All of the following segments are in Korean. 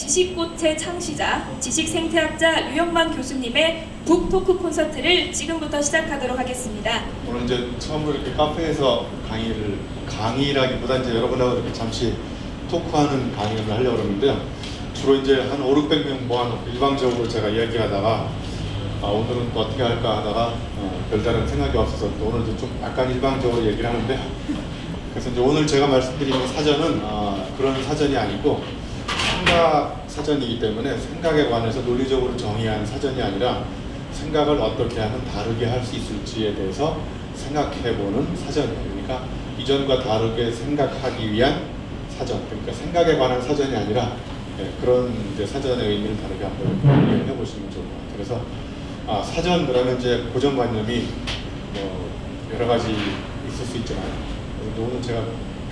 지식꽃의 창시자, 지식생태학자 류영만 교수님의 북토크 콘서트를 지금부터 시작하도록 하겠습니다. 오늘 이제 처음으로 이렇게 카페에서 강의라기보다 이제 여러분하고 이렇게 잠시 토크하는 강의를 하려고 그러는데요. 주로 이제 한 500~600명 모아놓고 일방적으로 제가 이야기하다가 오늘은 또 어떻게 할까 하다가 별다른 생각이 없어서 또 오늘도 좀 약간 일방적으로 얘기를 하는데, 그래서 이제 오늘 제가 말씀드리는 사전은 그런 사전이 아니고 생각 사전이기 때문에 생각에 관해서 논리적으로 정의한 사전이 아니라 생각을 어떻게 하면 다르게 할 수 있을지에 대해서 생각해보는 사전이에요. 그러니까 이전과 다르게 생각하기 위한 사전, 그러니까 생각에 관한 사전이 아니라 그런 이제 사전의 의미를 다르게 한번 해보시면 좋을 것 같아요. 그래서 사전 그러면 이제 고정관념이 여러 가지 있을 수 있잖아요. 그래서 오늘 제가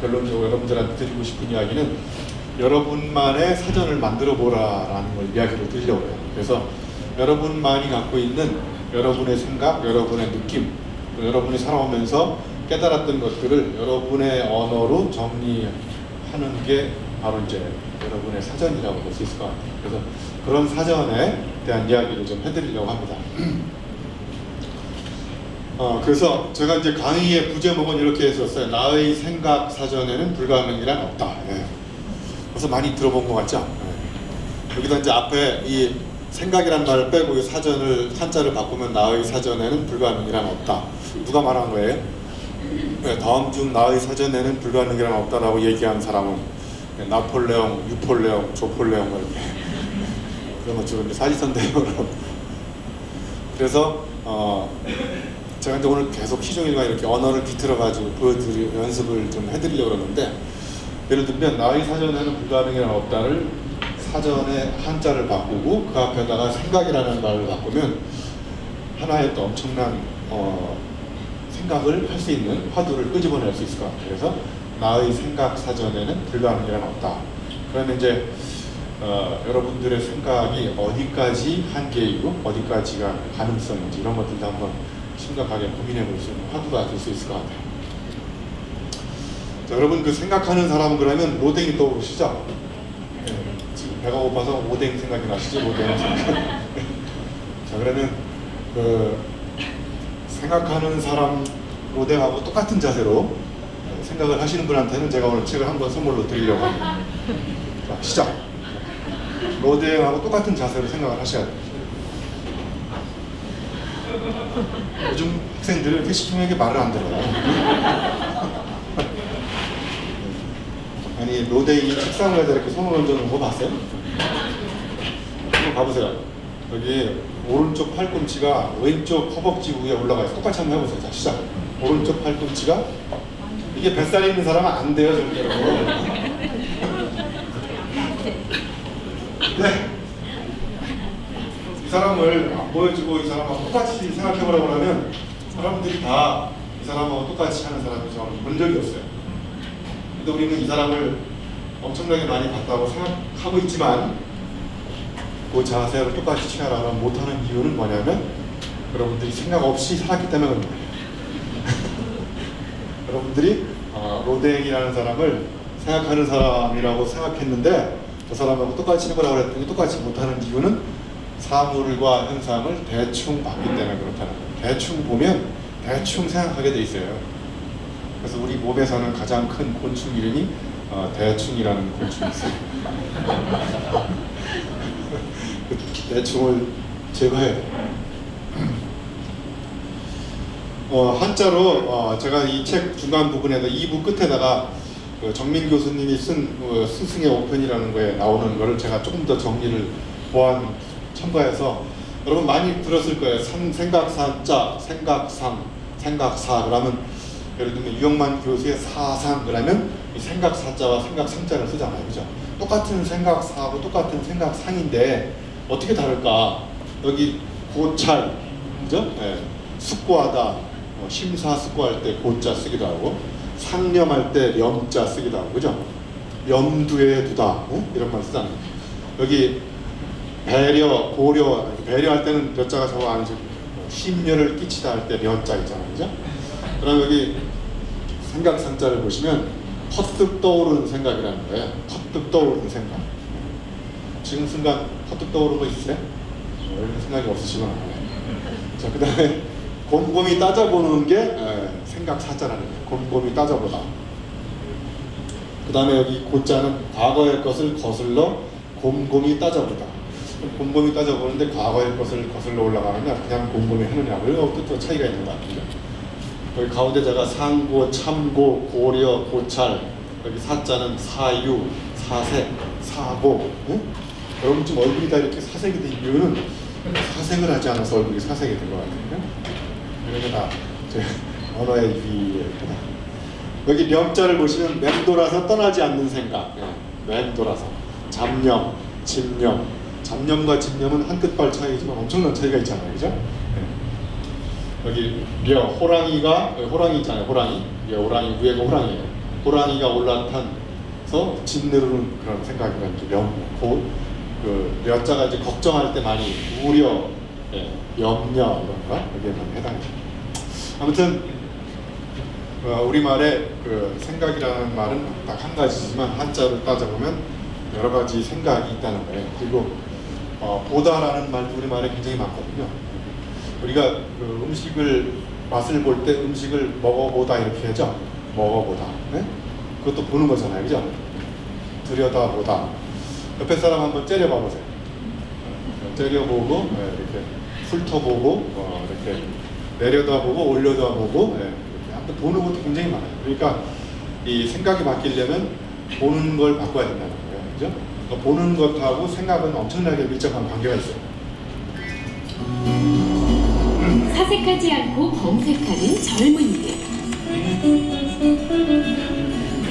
결론적으로 여러분들한테 드리고 싶은 이야기는 여러분만의 사전을 만들어 보라라는 걸 이야기를 드리려고 해요. 그래서 여러분만이 갖고 있는 여러분의 생각, 여러분의 느낌, 여러분이 살아오면서 깨달았던 것들을 여러분의 언어로 정리하는 게 바로 이제 여러분의 사전이라고 볼 수 있을 것 같아요. 그래서 그런 사전에 대한 이야기를 좀 해드리려고 합니다. 그래서 제가 이제 강의의 부제목은 이렇게 했었어요. 나의 생각 사전에는 불가능이란 없다. 그래서 많이 들어본 것 같죠? 여기다 이제 앞에 이 생각이란 말을 빼고 이 사전을 한자를 바꾸면 나의 사전에는 불가능이란 없다. 누가 말한 거예요? 다음 중 나의 사전에는 불가능이란 없다라고 얘기한 사람은 나폴레옹, 유폴레옹, 조폴레옹 이렇게 그런 것처럼 사지선대용으로. 그래서 제가 이제 오늘 계속 시종일관 이렇게 언어를 비틀어가지고 보여드리고 연습을 좀 해드리려고 그러는데, 예를 들면 나의 사전에는 불가능이란 없다를 사전에 한자를 바꾸고 그 앞에다가 생각이라는 말을 바꾸면 하나의 또 엄청난 생각을 할 수 있는 화두를 끄집어낼 수 있을 것 같아요. 그래서 나의 생각 사전에는 불가능이란 없다. 그러면 이제 여러분들의 생각이 어디까지 한계이고 어디까지가 가능성인지 이런 것들도 한번 심각하게 고민해 볼 수 있는 화두가 될 수 있을 것 같아요. 자, 여러분 그 생각하는 사람은 그러면 로댕이 떠오르시죠? 지금 배가 고파서 오뎅 생각이 나시죠? 오뎅 생각. 자, 그러면 그 생각하는 사람 로댕하고 똑같은 자세로 생각을 하시는 분한테는 제가 오늘 책을 한 권 선물로 드리려고 합니다. 자, 시작! 로댕하고 똑같은 자세로 생각을 하셔야 돼요. 요즘 학생들은 이렇게 시중에게 말을 안 들어요. 아니, 로댕이 책상 위에다 이렇게 손을 얹어놓은 거 봤어요? 한번 봐보세요. 여기 오른쪽 팔꿈치가 왼쪽 허벅지 위에 올라가 있어요. 똑같이 한번 해보세요. 자, 시작! 오른쪽 팔꿈치가, 이게 뱃살이 있는 사람은 안 돼요, 절대로. 네. 이 사람을 안 보여주고 이 사람하고 똑같이 생각해보라고 하면 사람들이 다 이 사람하고 똑같이 하는 사람을 저는 본 적이 없어요. 근데 우리는 이 사람을 엄청나게 많이 봤다고 생각하고 있지만 그 자세를 똑같이 취하라고 못하는 이유는 뭐냐면 여러분들이 생각 없이 살았기 때문에 그런 거예요. 여러분들이 로댕이라는 사람을 생각하는 사람이라고 생각했는데 저 사람하고 똑같이 해보라고 그랬더니 똑같이 못하는 이유는 사물과 현상을 대충 봤기 때문에 그렇다는 거예요. 대충 보면 대충 생각하게 돼 있어요. 그래서 우리 몸에서는 가장 큰 곤충 이름이 대충이라는 곤충이 있어요. 대충을 제거해야 돼요. 한자로 제가 이 책 중간 부분에다 2부 끝에다가 정민 교수님이 쓴 스승의 오편이라는 거에 나오는 거를 제가 조금 더 정리를 보완 첨가해서 여러분 많이 들었을 거예요. 생각사자, 생각상, 생각사 그러면 예를 들면 유영만 교수의 사상 그러면 이 생각사자와 생각상자를 쓰잖아요. 그죠? 똑같은 생각사하고 똑같은 생각상인데 어떻게 다를까? 여기 고찰, 그죠? 네. 숙고하다, 심사숙고할 때 고자 쓰기도 하고 상념할 때 렴자 쓰기도 하고, 그죠? 염두에 두다, 이런 말 쓰잖아요. 여기 배려, 고려, 배려할 때는 몇 자가 저거 아니죠? 심려를 끼치다 할 때 려자 있잖아요, 그죠? 그럼 여기 생각상자를 보시면 퍼뜩 떠오르는 생각이라는 거예요. 퍼뜩 떠오르는 생각. 지금 순간 퍼뜩 떠오른 거 있으세요? 이런 생각이 없으시구나. 자, 그 다음에 곰곰이 따져보는 게 생각 사자라는 거예요. 곰곰이 따져보다. 그 다음에 여기 고자는 과거의 것을 거슬러 곰곰이 따져보다. 곰곰이 따져보는데 과거의 것을 거슬러 올라가느냐 그냥 곰곰이 하느냐 이거 또 차이가 있는 것 같아요. 여기 가운데다가 상고, 참고, 고려, 고찰, 여기 사자는 사유, 사색, 사고. 응? 여러분 지금 얼굴이 다 이렇게 사색이 된 이유는 사색을 하지 않아서 얼굴이 사색이 된 것 같아요. 이런 거다제 언어의 유의입니다. 여기 명자를 보시면 맴돌아서 떠나지 않는 생각. 맴돌아서 잡념, 집념. 잡념과 집념은 한 끗발 차이지만 엄청난 차이가 있잖아요, 그죠? 여기 려 호랑이가 호랑이 있잖아요, 호랑이. 호랑이 위에가 호랑이에요. 호랑이가 올라타서 짓누르는 그런 생각이라는 그 려자가 이제 걱정할 때 많이 우려, 염려 이런 거 여기에만 해당해요. 아무튼 우리말에 그 생각이라는 말은 딱 한 가지지만 한자로 따져보면 여러 가지 생각이 있다는 거예요. 그리고 보다라는 말도 우리말에 굉장히 많거든요. 우리가 그 음식을 맛을 볼 때 음식을 먹어보다 이렇게 하죠. 먹어보다. 네? 그것도 보는 거잖아요, 그죠? 들여다보다. 옆에 사람 한번 째려봐 보세요. 째려보고, 이렇게 훑어보고, 이렇게 내려다보고, 올려다보고, 이렇게 한번 보는 것도 굉장히 많아요. 그러니까 이 생각이 바뀌려면 보는 걸 바꿔야 된다는 거예요, 그죠? 그러니까 보는 것하고 생각은 엄청나게 밀접한 관계가 있어요. 사색하지 않고 검색하는 젊은이들.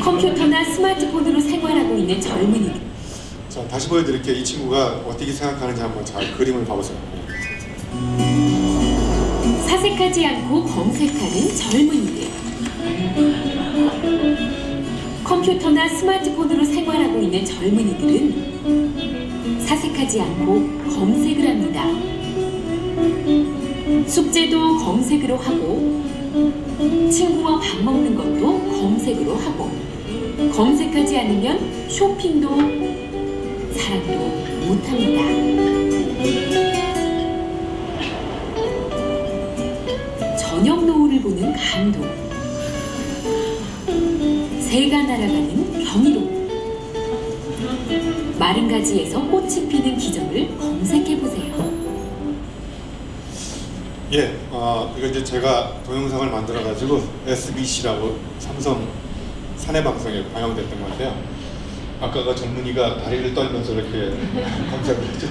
컴퓨터나 스마트폰으로 생활하고 있는 젊은이들. 자, 다시 보여드릴게요. 이 친구가 어떻게 생각하는지 한번 잘 그림을 봐보세요. 사색하지 않고 검색하는 젊은이들. 컴퓨터나 스마트폰으로 생활하고 있는 젊은이들은 사색하지 않고 검색을 합니다. 숙제도 검색으로 하고 친구와 밥 먹는 것도 검색으로 하고 검색하지 않으면 쇼핑도 사랑도 못합니다. 저녁 노을을 보는 감동, 새가 날아가는 경이로움, 마른 가지에서 꽃이 피는 기적을 검색해보세요. 이거 이제 제가 동영상을 만들어가지고 SBC라고 삼성 사내방송에 방영됐던 건데요. 아까가 전문의가 다리를 떨면서 이렇게 검색을 했죠.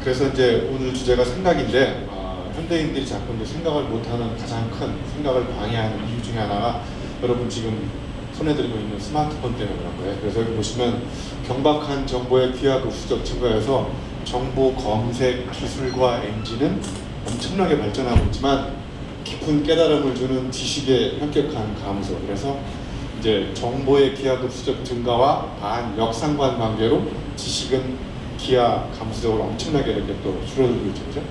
그래서 이제 오늘 주제가 생각인데 현대인들이 자꾸 이제 생각을 못하는 가장 큰 생각을 방해하는 이유 중에 하나가 여러분 지금 손에 들고 있는 스마트폰 때문에 그런 거예요. 그래서 여기 보시면 경박한 정보의 귀하급수적 증가해서 정보 검색 기술과 엔진은 엄청나게 발전하고 있지만 깊은 깨달음을 주는 지식의 현격한 감소. 그래서 이제 정보의 기하급수적 증가와 반역상관 관계로 지식은 기하 감소적으로 엄청나게 이렇게 또 줄어들고 있죠. 그죠?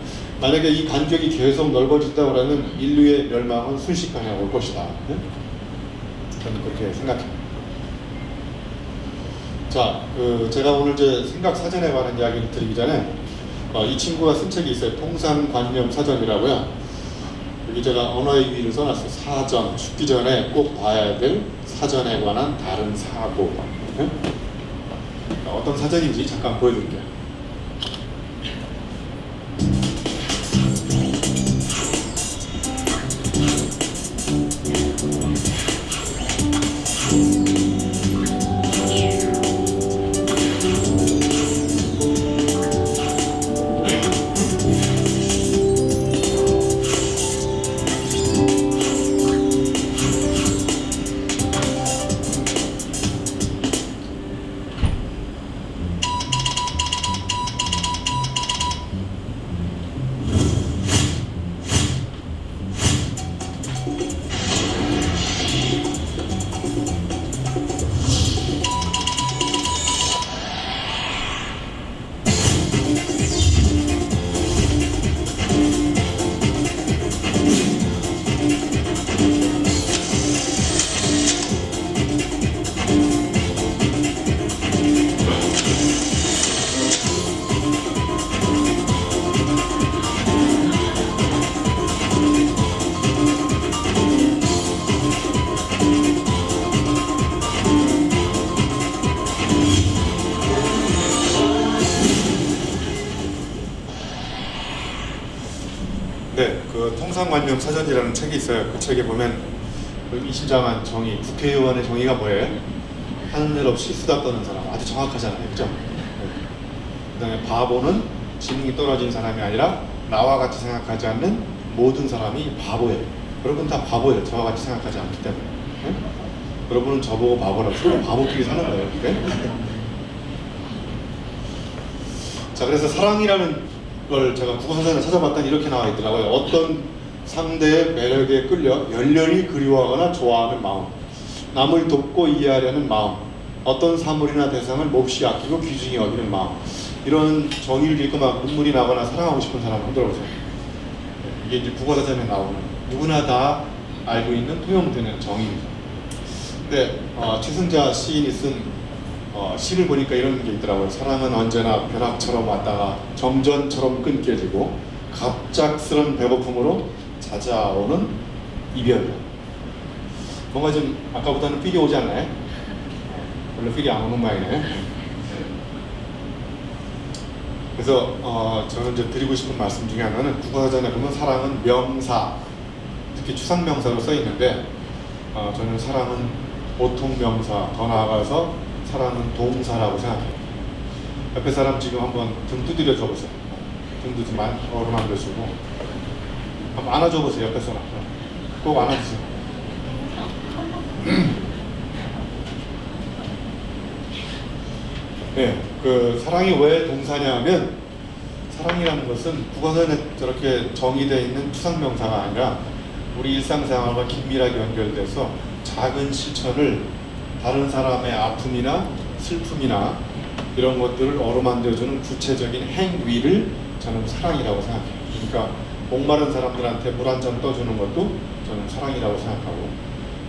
만약에 이 간격이 계속 넓어진다고 하면 인류의 멸망은 순식간에 올 것이다. 네? 저는 그렇게 생각합니다. 자, 제가 오늘 제 생각 사전에 관한 이야기를 드리기 전에 이 친구가 쓴 책이 있어요. 통상관념 사전이라고요. 여기 제가 언어의 유의를 써놨어요. 사전, 죽기 전에 꼭 봐야 될 사전에 관한 다른 사고. 네? 어떤 사전인지 잠깐 보여드릴게요. 그 통상관념 사전이라는 책이 있어요. 그 책에 보면 의미심장한 정의, 국회의원의 정의가 뭐예요? 하는 일 없이 수다 떠는 사람. 아주 정확하잖아요, 그죠? 그다음에 바보는 지능이 떨어진 사람이 아니라 나와 같이 생각하지 않는 모든 사람이 바보예요. 여러분 다 바보예요. 저와 같이 생각하지 않기 때문에. 네? 여러분은 저보고 바보라고 서로 바보끼리 사는 거예요. 네? 자, 그래서 사랑이라는 걸 제가 국어사전에 찾아봤더니 이렇게 나와 있더라고요. 어떤 상대의 매력에 끌려 열렬히 그리워하거나 좋아하는 마음, 남을 돕고 이해하려는 마음, 어떤 사물이나 대상을 몹시 아끼고 귀중히 여기는 마음. 이런 정의를 읽고 막 눈물이 나거나 사랑하고 싶은 사람 흔들어보세요. 이게 이제 국어사전에 나오는 누구나 다 알고 있는 통용되는 정의입니다. 근데 최승자 시인이 쓴 시를 보니까 이런 게 있더라고요. 사랑은 언제나 벼락처럼 왔다가 정전처럼 끊겨지고 갑작스런 배고픔으로 찾아오는 이별이다. 뭔가 좀 아까보다는 필이 오지 않나요? 별로 필이 안 오는 모양이네. 그래서 저는 이제 드리고 싶은 말씀 중에 하나는 국어사전에 보면 사랑은 명사, 특히 추상명사로 써 있는데 저는 사랑은 보통 명사, 더 나아가서 사랑은 동사라고 생각해요. 옆에 사람 지금 한번 등 두드려 줘보세요. 등도 좀 어루만져주고 한번 안아줘 보세요. 옆에 사람 꼭 안아주세요. 네, 그 사랑이 왜 동사냐면 사랑이라는 것은 국어사전에 저렇게 정의되어 있는 추상명사가 아니라 우리 일상생활과 긴밀하게 연결돼서 작은 실천을 다른 사람의 아픔이나 슬픔이나 이런 것들을 어루만져주는 구체적인 행위를 저는 사랑이라고 생각해요. 그러니까 목마른 사람들한테 물 한 잔 떠주는 것도 저는 사랑이라고 생각하고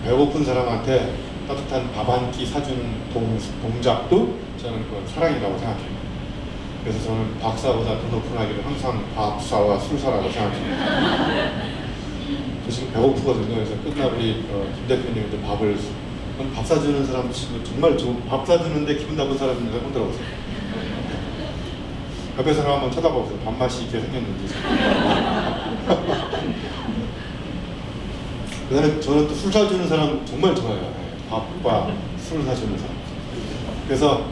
배고픈 사람한테 따뜻한 밥 한 끼 사주는 동작도 저는 그건 사랑이라고 생각해요. 그래서 저는 박사보다 더 높은 학위를 항상 밥사와 술사라고 생각합니다. 저 지금 배고프거든요. 그래서 끝나고 우리 김 대표님도 밥 사주는 사람 치고 정말 좋은 밥 사주는데 기분 나쁜 사람인데 한번 들어보세요. 옆에 사람 한번 쳐다보세요. 밥맛이 있게 생겼는지. 그다음에 저는 또 술 사주는 사람 정말 좋아해요. 밥과 술 사주는 사람. 그래서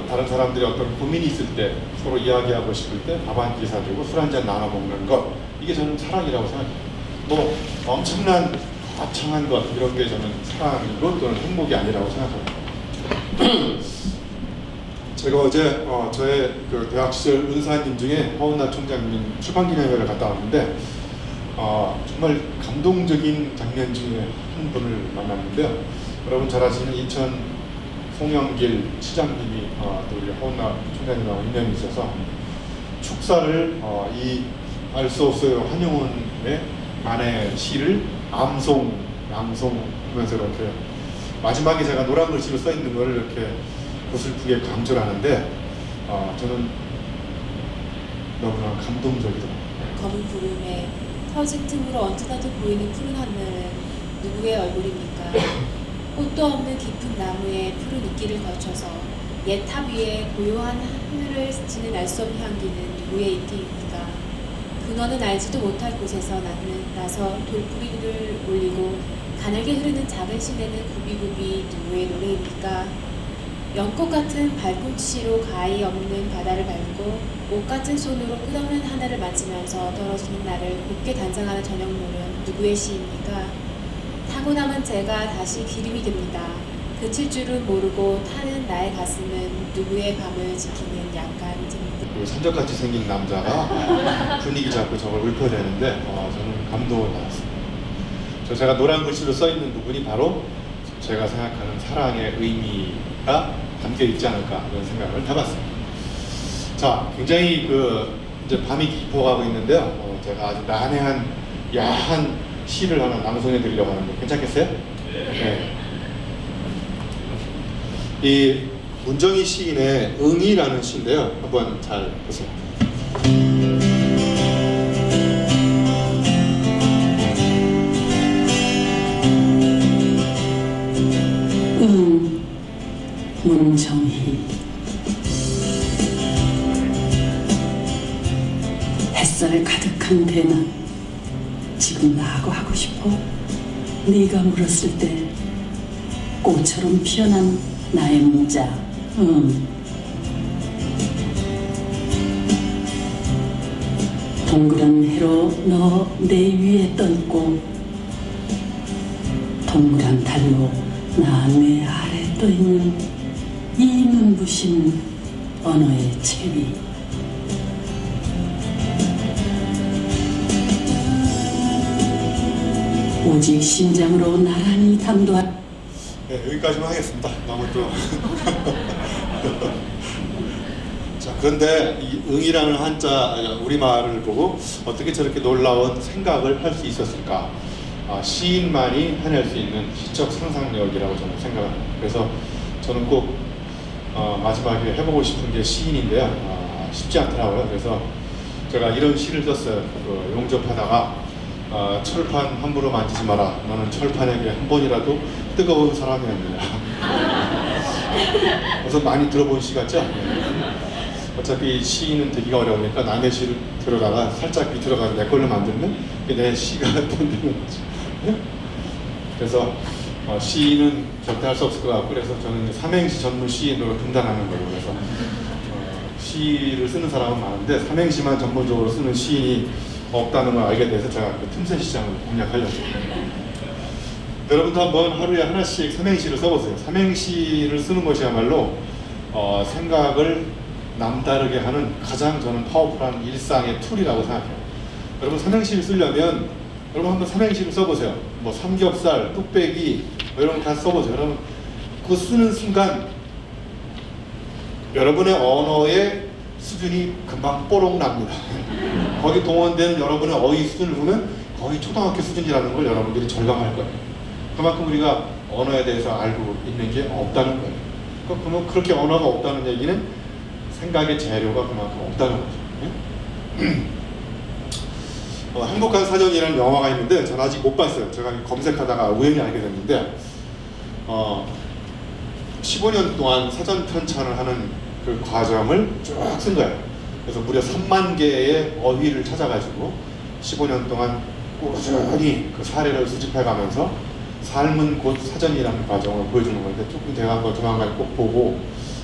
다른 사람들이 어떤 고민이 있을 때 서로 이야기하고 싶을 때 밥 한 끼 사주고 술 한 잔 나눠 먹는 것, 이게 저는 사랑이라고 생각해요. 뭐 엄청난 거창한 것 이런 게 저는 사랑이고 또는 행복이 아니라고 생각합니다. 제가 어제 저의 그 대학 시절 은사님 중에 허은하 총장님 출판기념회를 갔다 왔는데 정말 감동적인 장면 중에 한 분을 만났는데요. 여러분 잘 아시는 인천 송영길 시장님이 또 우리 허은하 총장님하고 인연이 있어서 축사를 이 알 수 없어요 한용운의 아내 시를 낭송하면서 이렇게 마지막에 제가 노란 글씨로 써 있는 걸 이렇게 고슬프게 강조를 하는데 저는 너무나 감동적이더라고요. 검은 구름에 터진 틈으로 언제나도 보이는 푸른 하늘은 누구의 얼굴입니까? 꽃도 없는 깊은 나무의 푸른 이끼를 거쳐서 옛 탑 위에 고요한 하늘을 스치는 알 수 없는 향기는 누구의 이끼입니까? 근원은 알지도 못할 곳에서 나서 돌뿌리를 올리고 가늘게 흐르는 작은 시내는 굽이굽이 누구의 노래입니까? 연꽃 같은 발꿈치로 가히 없는 바다를 밟고 옷 같은 손으로 끝없는 하늘을 만지면서 떨어지는 나를 곱게 단장하는 저녁노는 누구의 시입니까? 타고 남은 제가 다시 기름이 됩니다. 그칠 줄은 모르고 타는 나의 가슴은 누구의 밤을 지키는 약간 그 산적같이 생긴 남자가 분위기 잡고 저걸 읊어내는데 저는 감동을 받았습니다. 제가 노란 글씨로 써 있는 부분이 바로 제가 생각하는 사랑의 의미가 담겨 있지 않을까 이런 생각을 해봤습니다. 자, 굉장히 이제 밤이 깊어가고 있는데요. 제가 아주 난해한 야한 시를 하나 낭송해 드리려고 하는데 괜찮겠어요? 네. 이 문정희 시인의 응이라는 시인데요. 한번 잘 보세요. 문정희. 햇살에 가득한 대낮 지금 나하고 하고 싶어? 네가 물었을 때 꽃처럼 피어난 나의 문자. 동그란 해로 너 내 위에 떠있고 동그란 달로 나 내 아래 떠있는 이 눈부신 언어의 체위. 오직 심장으로 나란히 담도한 네, 여기까지만 하겠습니다. 너무 또 자, 그런데 이 응이라는 한자 우리말을 보고 어떻게 저렇게 놀라운 생각을 할 수 있었을까? 시인만이 해낼 수 있는 시적 상상력이라고 저는 생각합니다. 그래서 저는 꼭 마지막에 해보고 싶은 게 시인인데요. 쉽지 않더라고요. 그래서 제가 이런 시를 썼어요. 용접하다가 철판 함부로 만지지 마라. 너는 철판에게 한 번이라도 뜨거운 사람이었느냐. 그래서 많이 들어본 시 같죠? 어차피 시인은 되기가 어려우니까 남의 시를 들어다가 살짝 밑으로 가서 내 걸로 만들면 내 시가 번지는 거죠. 그래서 시인은 절대 할 수 없을 것 같고, 그래서 저는 삼행시 전문 시인으로 등단하는 거예요. 그래서 시를 쓰는 사람은 많은데 삼행시만 전문적으로 쓰는 시인이 없다는 걸 알게 돼서 제가 그 틈새 시장을 공략하려고. 여러분도 한번 하루에 하나씩 삼행시를 써보세요. 삼행시를 쓰는 것이야말로 생각을 남다르게 하는 가장 저는 파워풀한 일상의 툴이라고 생각해요. 여러분 삼행시를 쓰려면 여러분 한번 삼행시를 써보세요. 뭐 삼겹살, 뚝배기 이런 거 다 써보세요. 여러분 그거 쓰는 순간 여러분의 언어의 수준이 금방 뽀록 납니다. 거기 동원된 여러분의 어휘 수준을 보면 거의 초등학교 수준이라는 걸 여러분들이 절감할 거예요. 그만큼 우리가 언어에 대해서 알고 있는 게 없다는 거예요. 그러면 그렇게 언어가 없다는 얘기는 생각의 재료가 그만큼 없다는 거죠. 행복한 사전이라는 영화가 있는데 저는 아직 못 봤어요. 제가 검색하다가 우연히 알게 됐는데 15년 동안 사전 편찬을 하는 그 과정을 쭉 쓴 거예요. 그래서 무려 3만 개의 어휘를 찾아가지고 15년 동안 꾸준히 그 사례를 수집해가면서 삶은 곧 사전이라는 과정을 보여주는 건데, 조금 제가 한번 조만간 꼭 보고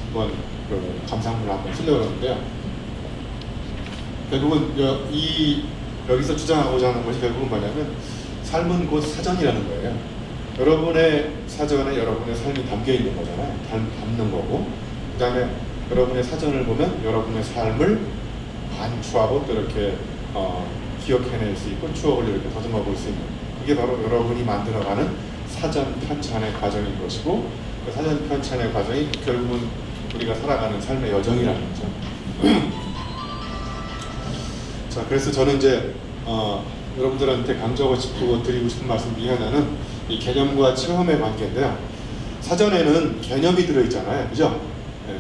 한번 그 감상문을 한번 쓰려고 하는데요. 결국은 여기서 주장하고자 하는 것이 결국은 뭐냐면 삶은 곧 사전이라는 거예요. 여러분의 사전에 여러분의 삶이 담겨 있는 거잖아요. 담는 거고, 그 다음에 여러분의 사전을 보면 여러분의 삶을 반추하고 또 이렇게 기억해낼 수 있고 추억을 이렇게 더듬어 볼 수 있는, 그게 바로 여러분이 만들어가는 사전 편찬의 과정인 것이고, 그 사전 편찬의 과정이 결국은 우리가 살아가는 삶의 여정이라는 거죠. 자, 그래서 저는 이제 여러분들한테 강조하고 싶고 드리고 싶은 말씀 중에 하나는 이 개념과 체험의 관계인데요. 사전에는 개념이 들어있잖아요, 그죠? 네.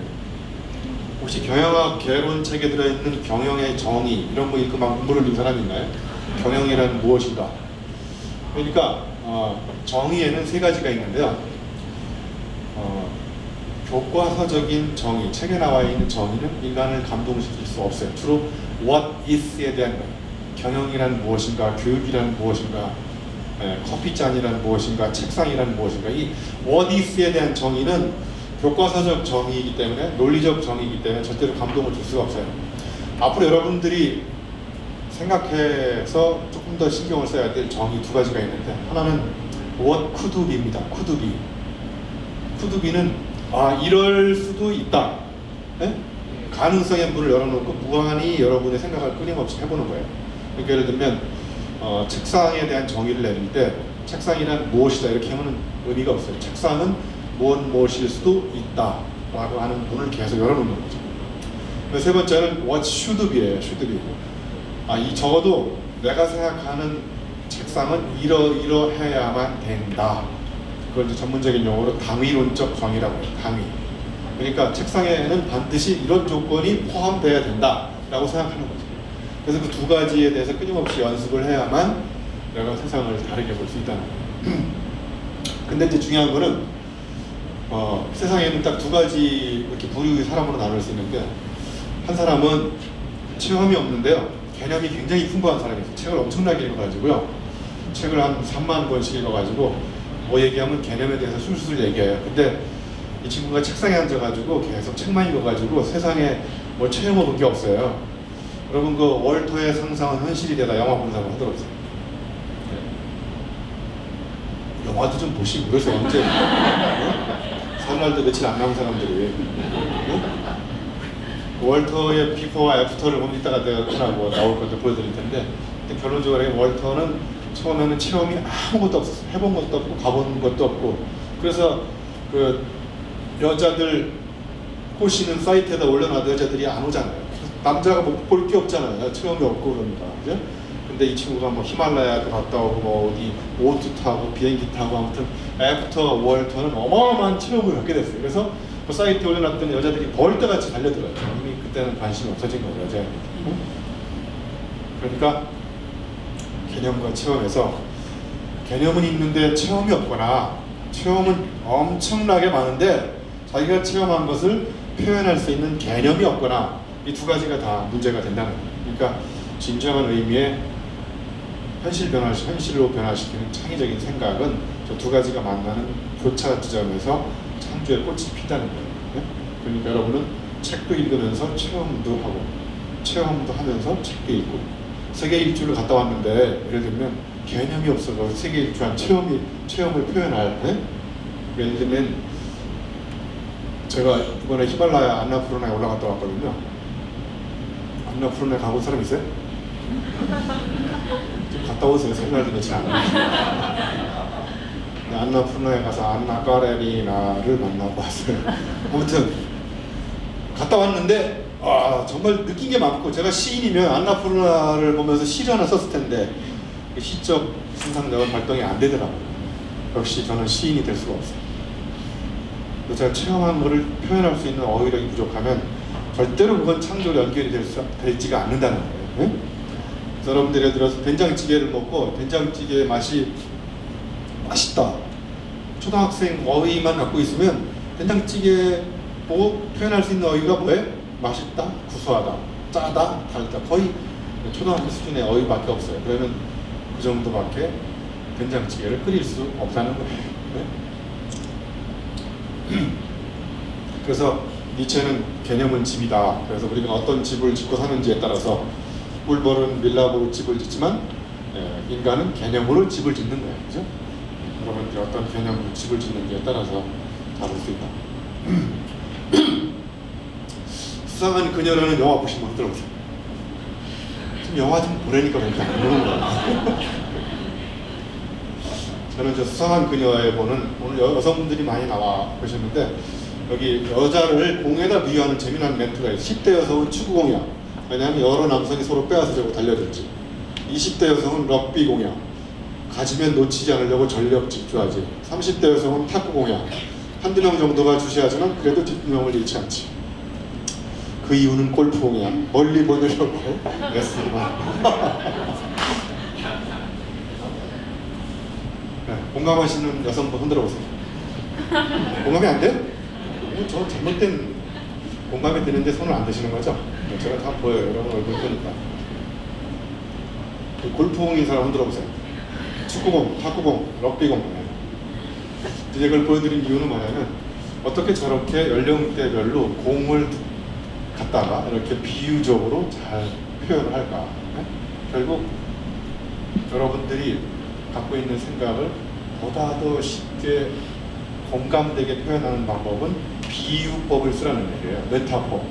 혹시 경영학 개론책에 들어있는 경영의 정의 이런 거 읽고 막 공부를 낸 사람 있나요? 경영이란 무엇인가? 그러니까 정의에는 세 가지가 있는데요. 교과서적인 정의, 책에 나와 있는 정의는 인간을 감동시킬 수 없어요. 주로 what is에 대한 거예요. 경영이란 무엇인가, 교육이란 무엇인가, 커피잔이란 무엇인가, 책상이란 무엇인가. 이 what is에 대한 정의는 교과서적 정의이기 때문에, 논리적 정의이기 때문에 절대로 감동을 줄 수가 없어요. 앞으로 여러분들이 생각해서 조금 더 신경을 써야 될 정의 두 가지가 있는데, 하나는 what could be입니다. could be. could be는 이럴 수도 있다. 네? 가능성의 문을 열어놓고 무한히 여러분의 생각을 끊임없이 해보는 거예요. 그러니까 예를 들면 책상에 대한 정의를 내릴 때 책상이란 무엇이다 이렇게 하면 의미가 없어요. 책상은 무엇일 수도 있다 라고 하는 문을 계속 열어놓는 거죠. 세 번째는 what should be예요. should be. 이 적어도 내가 생각하는 책상은 이러해야만 된다. 그걸 이제 전문적인 용어로 당위론적 정의라고 해요. 당위. 그러니까 책상에는 반드시 이런 조건이 포함되어야 된다라고 생각하는 거죠. 그래서 그 두 가지에 대해서 끊임없이 연습을 해야만 내가 세상을 다르게 볼 수 있다는 거예요. 근데 이제 중요한 거는 세상에는 딱 두 가지 이렇게 부류의 사람으로 나눌 수 있는데, 한 사람은 체험이 없는데요, 개념이 굉장히 풍부한 사람이에요. 책을 엄청나게 읽어가지고요, 책을 한 3만 권씩 읽어가지고 뭐 얘기하면 개념에 대해서 술술 얘기해요. 근데 이 친구가 책상에 앉아가지고 계속 책만 읽어가지고 세상에 뭐 체험해본 게 없어요. 여러분 그 월터의 상상은 현실이 되다 영화 본 사람 하도록 하세요. 영화도 좀 보시고 그래서 언제 설날도 며칠 안 남은 사람들이 월터의 비포와 애프터를 좀 이따가 내가 하고 나올 건데 보여드릴 텐데, 근데 결론적으로 월터는 처음에는 체험이 아무것도 없었어요. 해본 것도 없고 가본 것도 없고, 그래서 그 여자들 꼬시는 사이트에다 올려놔도 여자들이 안 오잖아요. 남자가 뭐 볼 게 없잖아요. 체험이 없고 그러니까. 그죠? 근데 이 친구가 뭐 히말라야도 갔다 오고 뭐 어디 보트 타고 비행기 타고 아무튼 애프터 월터는 어마어마한 체험을 갖게 됐어요. 그래서 그 사이트에 올려놨더니 여자들이 벌떼같이 달려들어요. 이미 그때는 관심이 없어진 거예요, 여자애들. 그러니까 개념과 체험에서 개념은 있는데 체험이 없거나 체험은 엄청나게 많은데 자기가 체험한 것을 표현할 수 있는 개념이 없거나 이 두 가지가 다 문제가 된다는 거예요. 그러니까 진정한 의미의 현실로 변화시키는 창의적인 생각은 저 두 가지가 만나는 교차 지점에서 창조의 꽃이 피다는 거예요. 네? 그러니까 여러분은 책도 읽으면서 체험도 하고 체험도 하면서 책도 읽고 세계 일주를 갔다 왔는데 예를 들면 개념이 없어서 세계 일주한 체험을 표현할 예를 들면 제가 이번에 히말라야 안나푸르나에 올라갔다 왔거든요. 안나푸르나에 가본 사람 있어요? 좀 갔다 오세요. 생각도 며칠 안 나요. 안나푸르나에 가서 안나 까레리나를 만나고 왔어요. 아무튼 갔다 왔는데 정말 느낀 게 많고, 제가 시인이면 안나푸르나를 보면서 시를 하나 썼을 텐데 그 시적 상상력은 발동이 안 되더라고요. 역시 저는 시인이 될 수가 없어요. 제가 체험한 것을 표현할 수 있는 어휘력이 부족하면 절대로 그건 창조로 연결이 되지가 않는다는 거예요. 네? 그래서 여러분들 예를 들어서 된장찌개를 먹고 된장찌개의 맛이 맛있다. 초등학생 어휘만 갖고 있으면 된장찌개 보고 표현할 수 있는 어휘가 뭐예요? 맛있다, 구수하다, 짜다, 달다. 거의 초등학교 수준의 어휘밖에 없어요. 그러면 그 정도밖에 된장찌개를 끓일 수 없다는 거예요. 네? 그래서 니체는 개념은 집이다. 그래서 우리가 어떤 집을 짓고 사는지에 따라서 울버는 밀라보로 집을 짓지만 인간은 개념으로 집을 짓는 거예요. 그죠? 여러분들이 어떤 개념으로 집을 짓는지에 따라서 다를 수 있다. 수상한 그녀라는 영화 보신 분 들어보세요. 지금 영화 좀 보내니까 왠지 안 보는 거예요. 저는 저 수상한 그녀에 보는 오늘 여성분들이 많이 나와 보셨는데 여기 여자를 공에다 비유하는 재미난 멘트가 있어요. 10대 여성은 축구공이야. 왜냐하면 여러 남성이 서로 빼앗으려고 달려들지. 20대 여성은 럭비 공이야. 가지면 놓치지 않으려고 전력 집중하지. 30대 여성은 탁구공이야. 한두 명 정도가 주시하지만 그래도 집중력을 잃지 않지. 그 이유는 골프공이야. 멀리 보내려고 애쓰지만. 네, 공감하시는 여성분 흔들어 보세요. 공감이 안 돼? 저 잘못된 공감이 되는데 손을 안 드시는 거죠? 제가 다 보여요. 여러분 얼굴 보니까. 골프공인 사람 흔들어 보세요. 축구공, 탁구공, 럭비공. 이제 그걸 보여드린 이유는 뭐냐면 어떻게 저렇게 연령대별로 공을 갖다가 이렇게 비유적으로 잘 표현을 할까. 네? 결국 여러분들이 갖고 있는 생각을 보다 더 쉽게 공감되게 표현하는 방법은 비유법을 쓰라는 얘기예요. 메타포.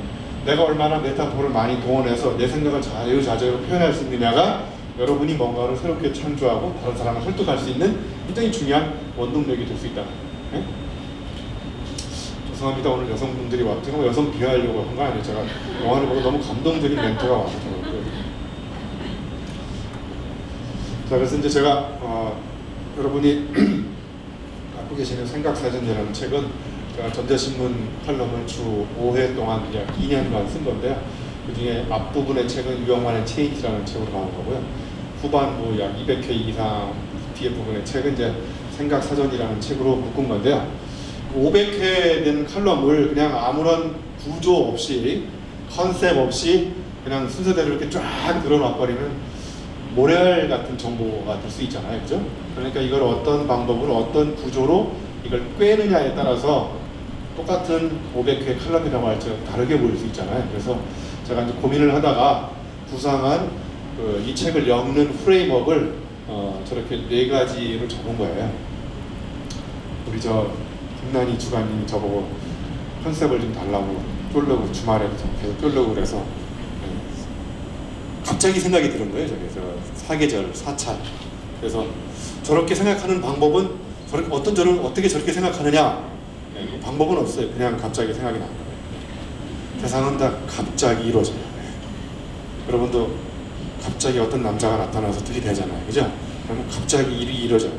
내가 얼마나 메타포를 많이 동원해서 내 생각을 자유자재로 표현할 수 있느냐가 여러분이 뭔가를 새롭게 창조하고 다른 사람을 설득할 수 있는 굉장히 중요한 원동력이 될 수 있다. 네? 죄송합니다. 오늘 여성분들이 왔죠. 제가 여성 비하하려고 한 거 아니에요. 제가 영화를 보고 너무 감동적인 멘트가 와서 자, 그래서 이제 제가 여러분이 갖고 계시는 생각사전이라는 책은 제가 전자신문 칼럼을 주 5회 동안 약 2년간 쓴 건데요. 그 중에 앞부분의 책은 유영만의 체인지라는 책으로 나온 거고요. 후반부 약 200회 이상 뒤에 부분의 책은 이제 생각사전이라는 책으로 묶은 건데요. 500회 된 칼럼을 그냥 아무런 구조 없이 컨셉 없이 그냥 순서대로 이렇게 쫙 늘어놔버리면 모래알 같은 정보가 될 수 있잖아요, 그죠? 그러니까 이걸 어떤 방법으로 어떤 구조로 이걸 꿰느냐에 따라서 똑같은 500회 칼럼이라고 할지라도 다르게 보일 수 있잖아요. 그래서 제가 이제 고민을 하다가 구상한 이 책을 엮는 프레임워크를 저렇게 4가지로 적은 거예요. 우리 김난희 주간님이 저보고 컨셉을 좀 달라고 쫄려고 주말에 계속 쫄려고 그래서 갑자기 생각이 드는 거예요. 사계절, 사찰. 그래서 저렇게 생각하는 방법은 저는 어떻게 저렇게 생각하느냐? 방법은 없어요. 그냥 갑자기 생각이 나는 거예요. 세상은 다 갑자기 이루어져요. 여러분도 갑자기 어떤 남자가 나타나서 들이대잖아요, 그죠? 그러면 갑자기 일이 이루어져요.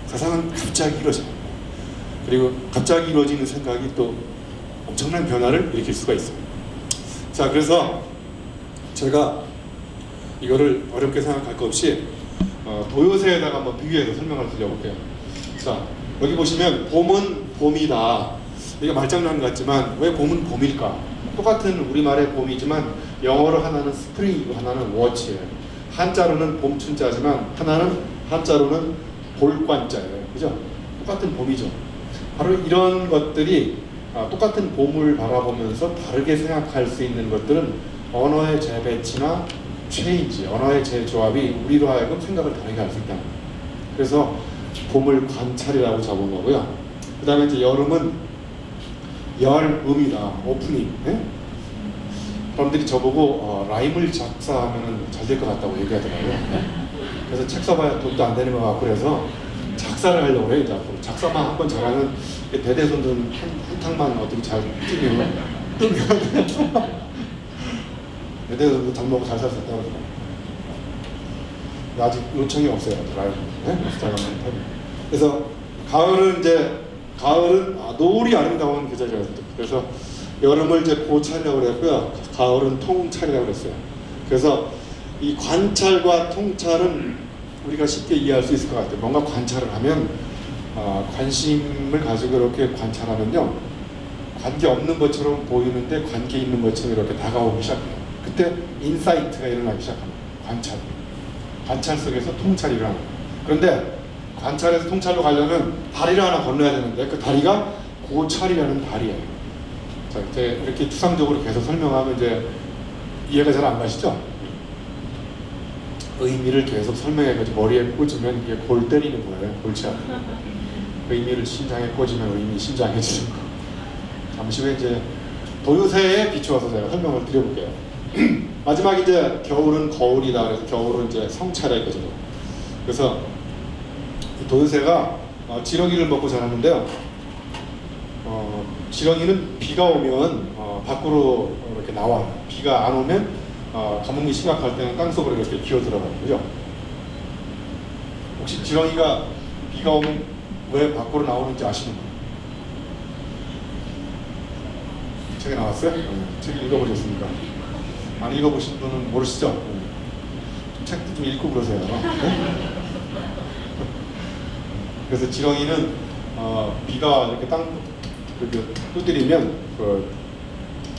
세상은 갑자기 이루어져요. 그리고 갑자기 이루어지는 생각이 또 엄청난 변화를 일으킬 수가 있어요. 자, 그래서 제가 이거를 어렵게 생각할 것 없이 도요새에다가 한번 비교해서 설명을 드려볼게요. 자, 여기 보시면 봄은 봄이다. 이게 말장난 같지만 왜 봄은 봄일까? 똑같은 우리말의 봄이지만 영어로 하나는 스프링이고 하나는 워치예요. 한자로는 봄춘자지만 하나는 한자로는 볼관자예요. 그죠? 똑같은 봄이죠. 바로 이런 것들이 똑같은 봄을 바라보면서 다르게 생각할 수 있는 것들은 언어의 재배치나 체인지, 언어의 재조합이 우리로 하여금 생각을 다르게 할 수 있다. 그래서 봄을 관찰이라고 적은 거고요. 그 다음에 이제 여름은 열음이다, 오프닝. 네? 사람들이 저보고 라임을 작사하면 잘 될 것 같다고 얘기하더라고요. 네? 그래서 책 써봐야 돈도 안 되는 것 같고 그래서 작사를 하려고 해요. 이제 앞으로. 작사만 한 번 잘하면 대대손손 한 탕만 어떻게 잘 뜨면 대대손손 잘 먹고 잘 살 수 있다고 그러더라고요. 아직 요청이 없어요. 라임. 네? 그래서 가을은 노을이 아름다운 계절이라서 그래서 여름을 이제 고찰이라고 그랬고요. 가을은 통찰이라고 그랬어요. 그래서 이 관찰과 통찰은 우리가 쉽게 이해할 수 있을 것 같아요. 뭔가 관찰을 하면 관심을 가지고 이렇게 관찰하면요. 관계 없는 것처럼 보이는데 관계 있는 것처럼 이렇게 다가오기 시작해요. 그때 인사이트가 일어나기 시작합니다. 관찰 속에서 통찰이 일어나는 거예요. 그런데 관찰에서 통찰로 가려면 다리를 하나 건너야 되는데 그 다리가 고찰이라는 다리예요. 자, 이제 이렇게 추상적으로 계속 설명하면 이제 이해가 잘 안 가시죠? 의미를 계속 설명해가지고 머리에 꽂으면 이게 골 때리는 거예요. 골치 아프. 의미를 심장에 꽂으면 의미 심장해지는 거. 잠시 후에 이제 도요새에 비추어서 제가 설명을 드려볼게요. 마지막 이제 겨울은 거울이다. 그래서 겨울은 이제 성찰의 거죠. 그래서 도요새가 지렁이를 먹고 자랐는데요. 지렁이는 비가 오면 밖으로 이렇게 나와요. 비가 안 오면 가뭄이 심각할 때는 땅속으로 이렇게 기어 들어가요. 그죠? 혹시 지렁이가 비가 오면 왜 밖으로 나오는지 아시는 분요? 책에 나왔어요? 책 읽어보셨습니까? 안 읽어보신 분은 모르시죠? 책도 좀 읽고 그러세요. 네? 그래서 지렁이는 비가 이렇게 두드리면 그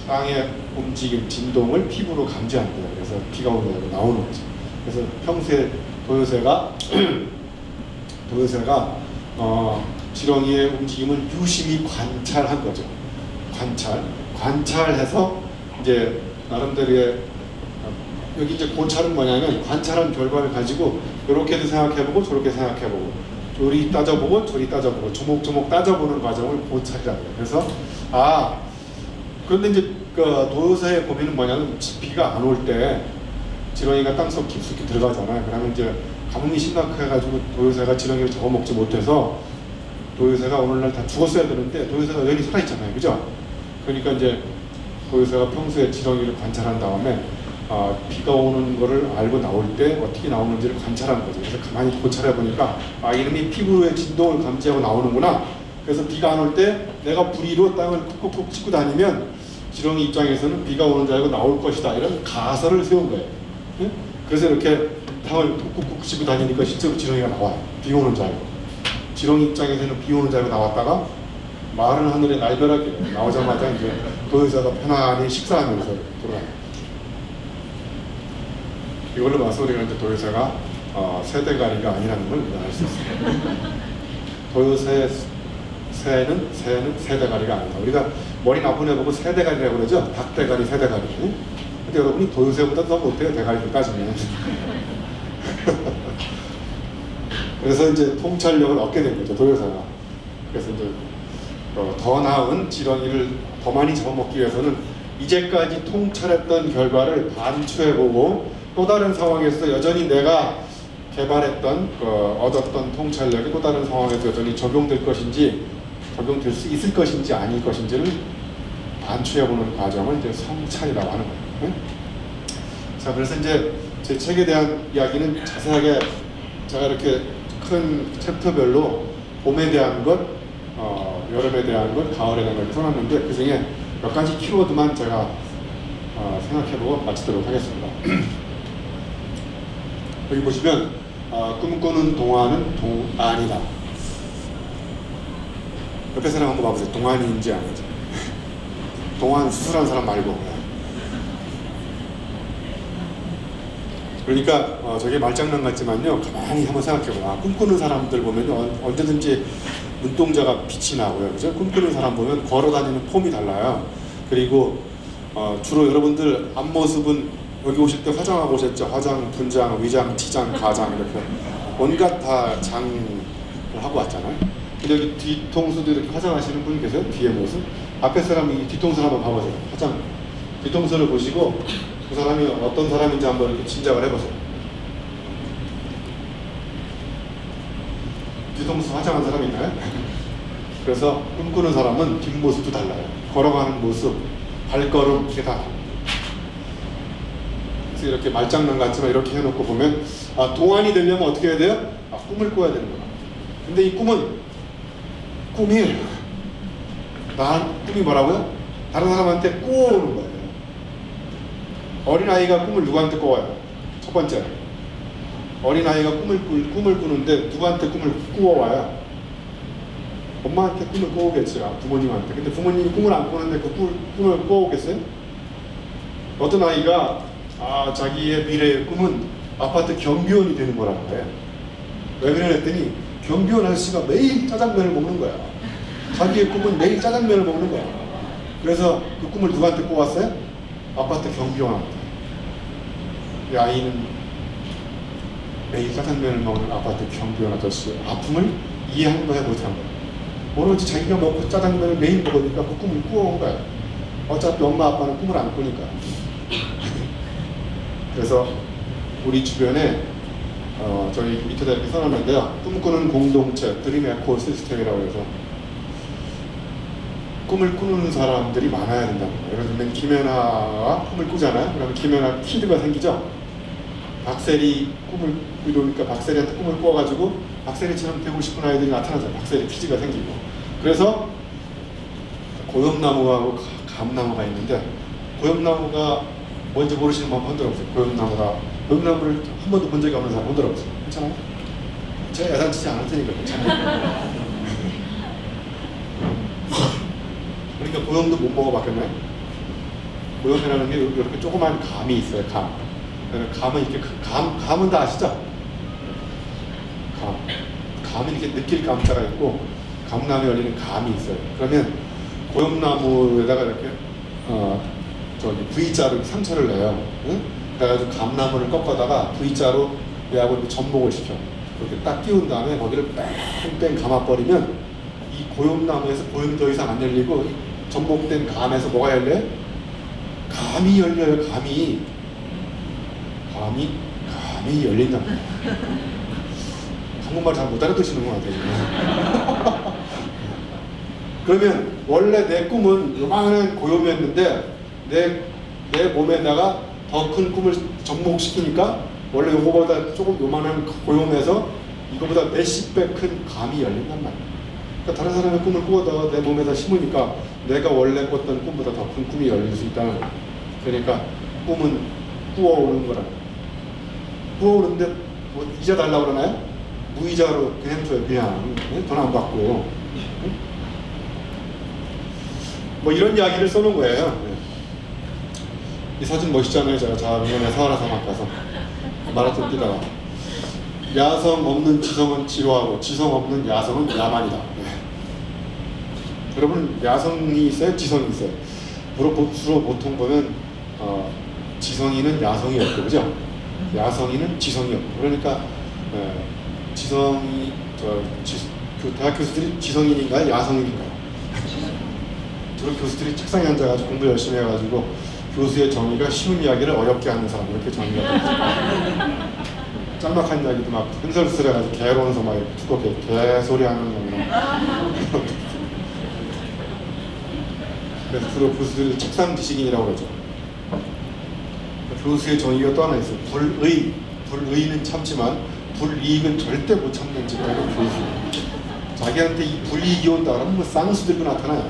땅의 움직임, 진동을 피부로 감지한대요. 그래서 비가 오면 나오는 거죠. 그래서 평소에 도요새가 지렁이의 움직임을 유심히 관찰한 거죠. 관찰해서 이제 나름대로의 여기 이제 고찰은 뭐냐면 관찰한 결과를 가지고 이렇게도 생각해보고 저렇게 생각해보고 요리 따져보고 저리 따져보고 조목조목 따져보는 과정을 고찰이라고 해요. 그래서 그런데 이제 그 도요새의 고민은 뭐냐면 비가 안 올 때 지렁이가 땅속 깊숙이 들어가잖아요. 그러면 이제 가뭄이 심각해가지고 도요새가 지렁이를 잡아먹지 못해서 도요새가 오늘날 다 죽었어야 되는데 도요새가 여전히 살아있잖아요. 그죠? 그러니까 이제 도요새가 평소에 지렁이를 관찰한 다음에 비가 오는 거를 알고 나올 때 어떻게 나오는지를 관찰하는 거죠. 그래서 가만히 고찰해 보니까 이놈이 피부의 진동을 감지하고 나오는구나. 그래서 비가 안 올 때 내가 부리로 땅을 쿡쿡쿡 짚고 다니면 지렁이 입장에서는 비가 오는 줄 알고 나올 것이다. 이런 가설을 세운 거예요. 네? 그래서 이렇게 땅을 쿡쿡쿡 짚고 다니니까 실제로 지렁이가 나와요. 비 오는 줄 알고. 지렁이 입장에서는 비 오는 줄 알고 나왔다가 마른 하늘에 날벼락이 나오자마자 이제 도요새가 편안히 식사하면서 돌아가요. 이걸로 봐서 우리가 이제 도요새가 세대가리가 아니라는 걸 우리가 알 수 있습니다. 도요새는 세대가리가 아니다. 우리가 머리 나쁜 애 보고 세대가리라고 그러죠. 닭대가리, 세대가리. 근데 여러분이 도요새보다 더 못해요. 대가리를 따지면. 그래서 이제 통찰력을 얻게 된 거죠. 도요새가. 그래서 이제 더 나은 지렁이를 더 많이 잡아먹기 위해서는 이제까지 통찰했던 결과를 반추해보고 또 다른 상황에서 여전히 내가 개발했던 얻었던 통찰력이 또 다른 상황에서 여전히 적용될 것인지 적용될 수 있을 것인지 아닐 것인지를 반추해보는 과정을 이제 성찰이라고 하는 거예요. 네? 자, 그래서 이제 제 책에 대한 이야기는 자세하게 제가 이렇게 큰 챕터별로 봄에 대한 것, 여름에 대한 것, 가을에 대한 걸 써놨는데 그 중에 몇 가지 키워드만 제가 생각해보고 마치도록 하겠습니다. 여기 보시면 꿈꾸는 동안은 동안이다. 옆에 사람 한번 봐보세요. 동안인지 아닌지. 동안 수술한 사람 말고. 그러니까 저게 말장난 같지만요. 가만히 한번 생각해보라. 꿈꾸는 사람들 보면 언제든지 눈동자가 빛이 나고요. 그죠? 꿈꾸는 사람 보면 걸어다니는 폼이 달라요. 그리고 주로 여러분들 앞모습은 여기 오실 때 화장하고 오셨죠? 화장, 분장, 위장, 치장, 가장 이렇게 온갖 다 장을 하고 왔잖아요. 근데 여기 뒤통수도 이렇게 화장하시는 분이 계세요? 뒤에 모습? 앞에 사람이 뒤통수를 한번 봐보세요. 화장 뒤통수를 보시고 그 사람이 어떤 사람인지 한번 이렇게 짐작을 해보세요. 뒤통수 화장한 사람 있나요? 그래서 꿈꾸는 사람은 뒷모습도 달라요. 걸어가는 모습, 발걸음 이게 다. 그래서 이렇게 말장난 같지만 이렇게 해놓고 보면 동안이 되려면 어떻게 해야 돼요? 꿈을 꿔야 되는 거야. 근데 이 꿈이 꿈이 뭐라고요? 다른 사람한테 꾸어오는 거예요. 어린아이가 꿈을 누구한테 꿔와요? 첫 번째, 어린아이가 꿈을 꾸는데 누구한테 꿈을 꾸어와요? 엄마한테 꿈을 꾸오겠죠. 부모님한테. 근데 부모님이 꿈을 안 꾸는데 그 꿈을 꾸어오겠어요? 어떤 아이가 자기의 미래의 꿈은 아파트 경비원이 되는 거라는 거예요. 왜 그랬더니 경비원 아저씨가 매일 짜장면을 먹는 거야. 자기의 꿈은 매일 짜장면을 먹는 거야. 그래서 그 꿈을 누구한테 꾸었어요? 아파트 경비원한테. 이 아이는 매일 짜장면을 먹는 아파트 경비원 아저씨의 아픔을 이해하는 거야, 못한 거야. 오로지 자기가 먹고 짜장면을 매일 먹으니까 그 꿈을 꾸어온 거야. 어차피 엄마 아빠는 꿈을 안 꾸니까. 그래서 우리 주변에 저희 밑에다 이렇게 써놨는데요. 꿈꾸는 공동체, 드림 에코 시스템이라고 해서 꿈을 꾸는 사람들이 많아야 된다는 거예요. 예를 들면 김연아가 꿈을 꾸잖아요. 그러면 김연아 키드가 생기죠. 박세리 꿈을 이루니까 박세리한테 꿈을 꿔가지고 박세리처럼 되고 싶은 아이들이 나타나죠. 박세리 키즈가 생기고. 그래서 고염나무하고 감나무가 있는데 고염나무가 뭔지 모르시는 분 한번 흔들어보세요. 고염나무를 한 번도 본 적이 없는 사람 흔들어보세요. 괜찮아요? 제가 예산치지 않을 테니까 괜찮아요. 그러니까 고염도 못 먹어봤겠나요? 고염이라는 게 이렇게 조그만 감이 있어요. 감은 이렇게 감은 다 아시죠? 감은 이렇게 느낄 감자가 있고 감나무에 열리는 감이 있어요. 그러면 고염나무에다가 이렇게 V자로 상처를 내요. 응? 그래가지고 감나무를 꺾어다가 V자로 얘하고 이렇게 접목을 시켜. 이렇게 딱 끼운 다음에 거기를 뺑뺑 감아버리면 이 고염나무에서 고염이 더 이상 안 열리고 접목된 감에서 뭐가 열려요? 감이 열려요. 감이 열린다. 한국말 잘 못 알아듣시는 것 같아요. 그러면 원래 내 꿈은 요만한 고염이었는데 내 몸에다가 더 큰 꿈을 접목시키니까 원래 요거보다 조금 요만한 고염에서 이거보다 몇십 배 큰 감이 열린단 말이야. 그러니까 다른 사람의 꿈을 꾸어다가 내 몸에다 심으니까 내가 원래 꿨던 꿈보다 더 큰 꿈이 열릴 수 있다는 거야. 그러니까 꿈은 꾸어오는 거라. 꾸어오는데 뭐 이자 달라고 그러나요? 무이자로 그냥 줘요. 그냥 돈 안 받고. 뭐 이런 이야기를 써놓은 거예요. 이 사진 멋있잖아요. 제가 작년에 사하라 사막 가서 마라톤 뛰다가 야성 없는 지성은 지루하고 지성 없는 야성은 야만이다. 여러분 야성이 있어요? 지성이 있어요? 주로 보통 보면 지성이는 야성이 없고 그죠? 야성이는 지성이 없고 그러니까 지성이 대학 교수들이 지성인인가요? 야성인인가요? 주로 교수들이 책상에 앉아가지고 공부 열심히 해가지고 교수의 정의가 쉬운 이야기를 어렵게 하는 사람 이렇게 정의가 돼요. 짤막한 이야기도 막 흔들흔들해가지고 개로운서 막 이렇게 두껍게 개소리 하는 놈이랑 그래서 주로 교수들이 책상 지식인이라고 그러죠. 교수의 정의가 또 하나 있어요. 불의는 참지만 불이익은 절대 못 참는 직업이 교수. 자기한테 이 불이익이 온다 그러면 뭐 쌍수 들고 나타나요.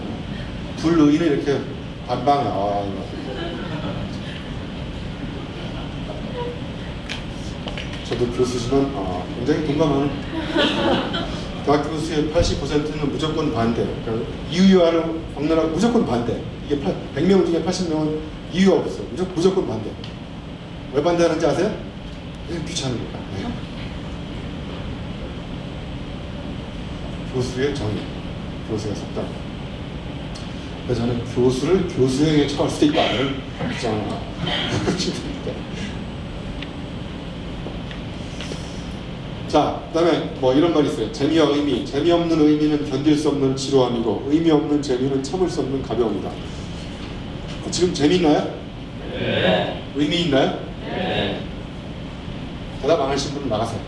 불의는 이렇게 반방에 저도 교수지만 굉장히 동감하는 대학 교수의 80%는 무조건 반대. 그러니까 이유화를 막론하고 무조건 반대. 이게 100명 중에 80명은 이유가 없어요. 무조건 반대. 왜 반대하는지 아세요? 귀찮으니까. 네. 교수의 정의, 교수의 속담. 그래서 저는 교수를 교수에게 처할 수도 있다는 주장을 합니다. 자, 그 다음에 뭐 이런 말이 있어요. 재미와 의미. 재미없는 의미는 견딜 수 없는 지루함이고 의미 없는 재미는 참을 수 없는 가벼움이다. 지금 재미있나요? 네. 의미 있나요? 네. 대답 안 하신 분은 나가세요.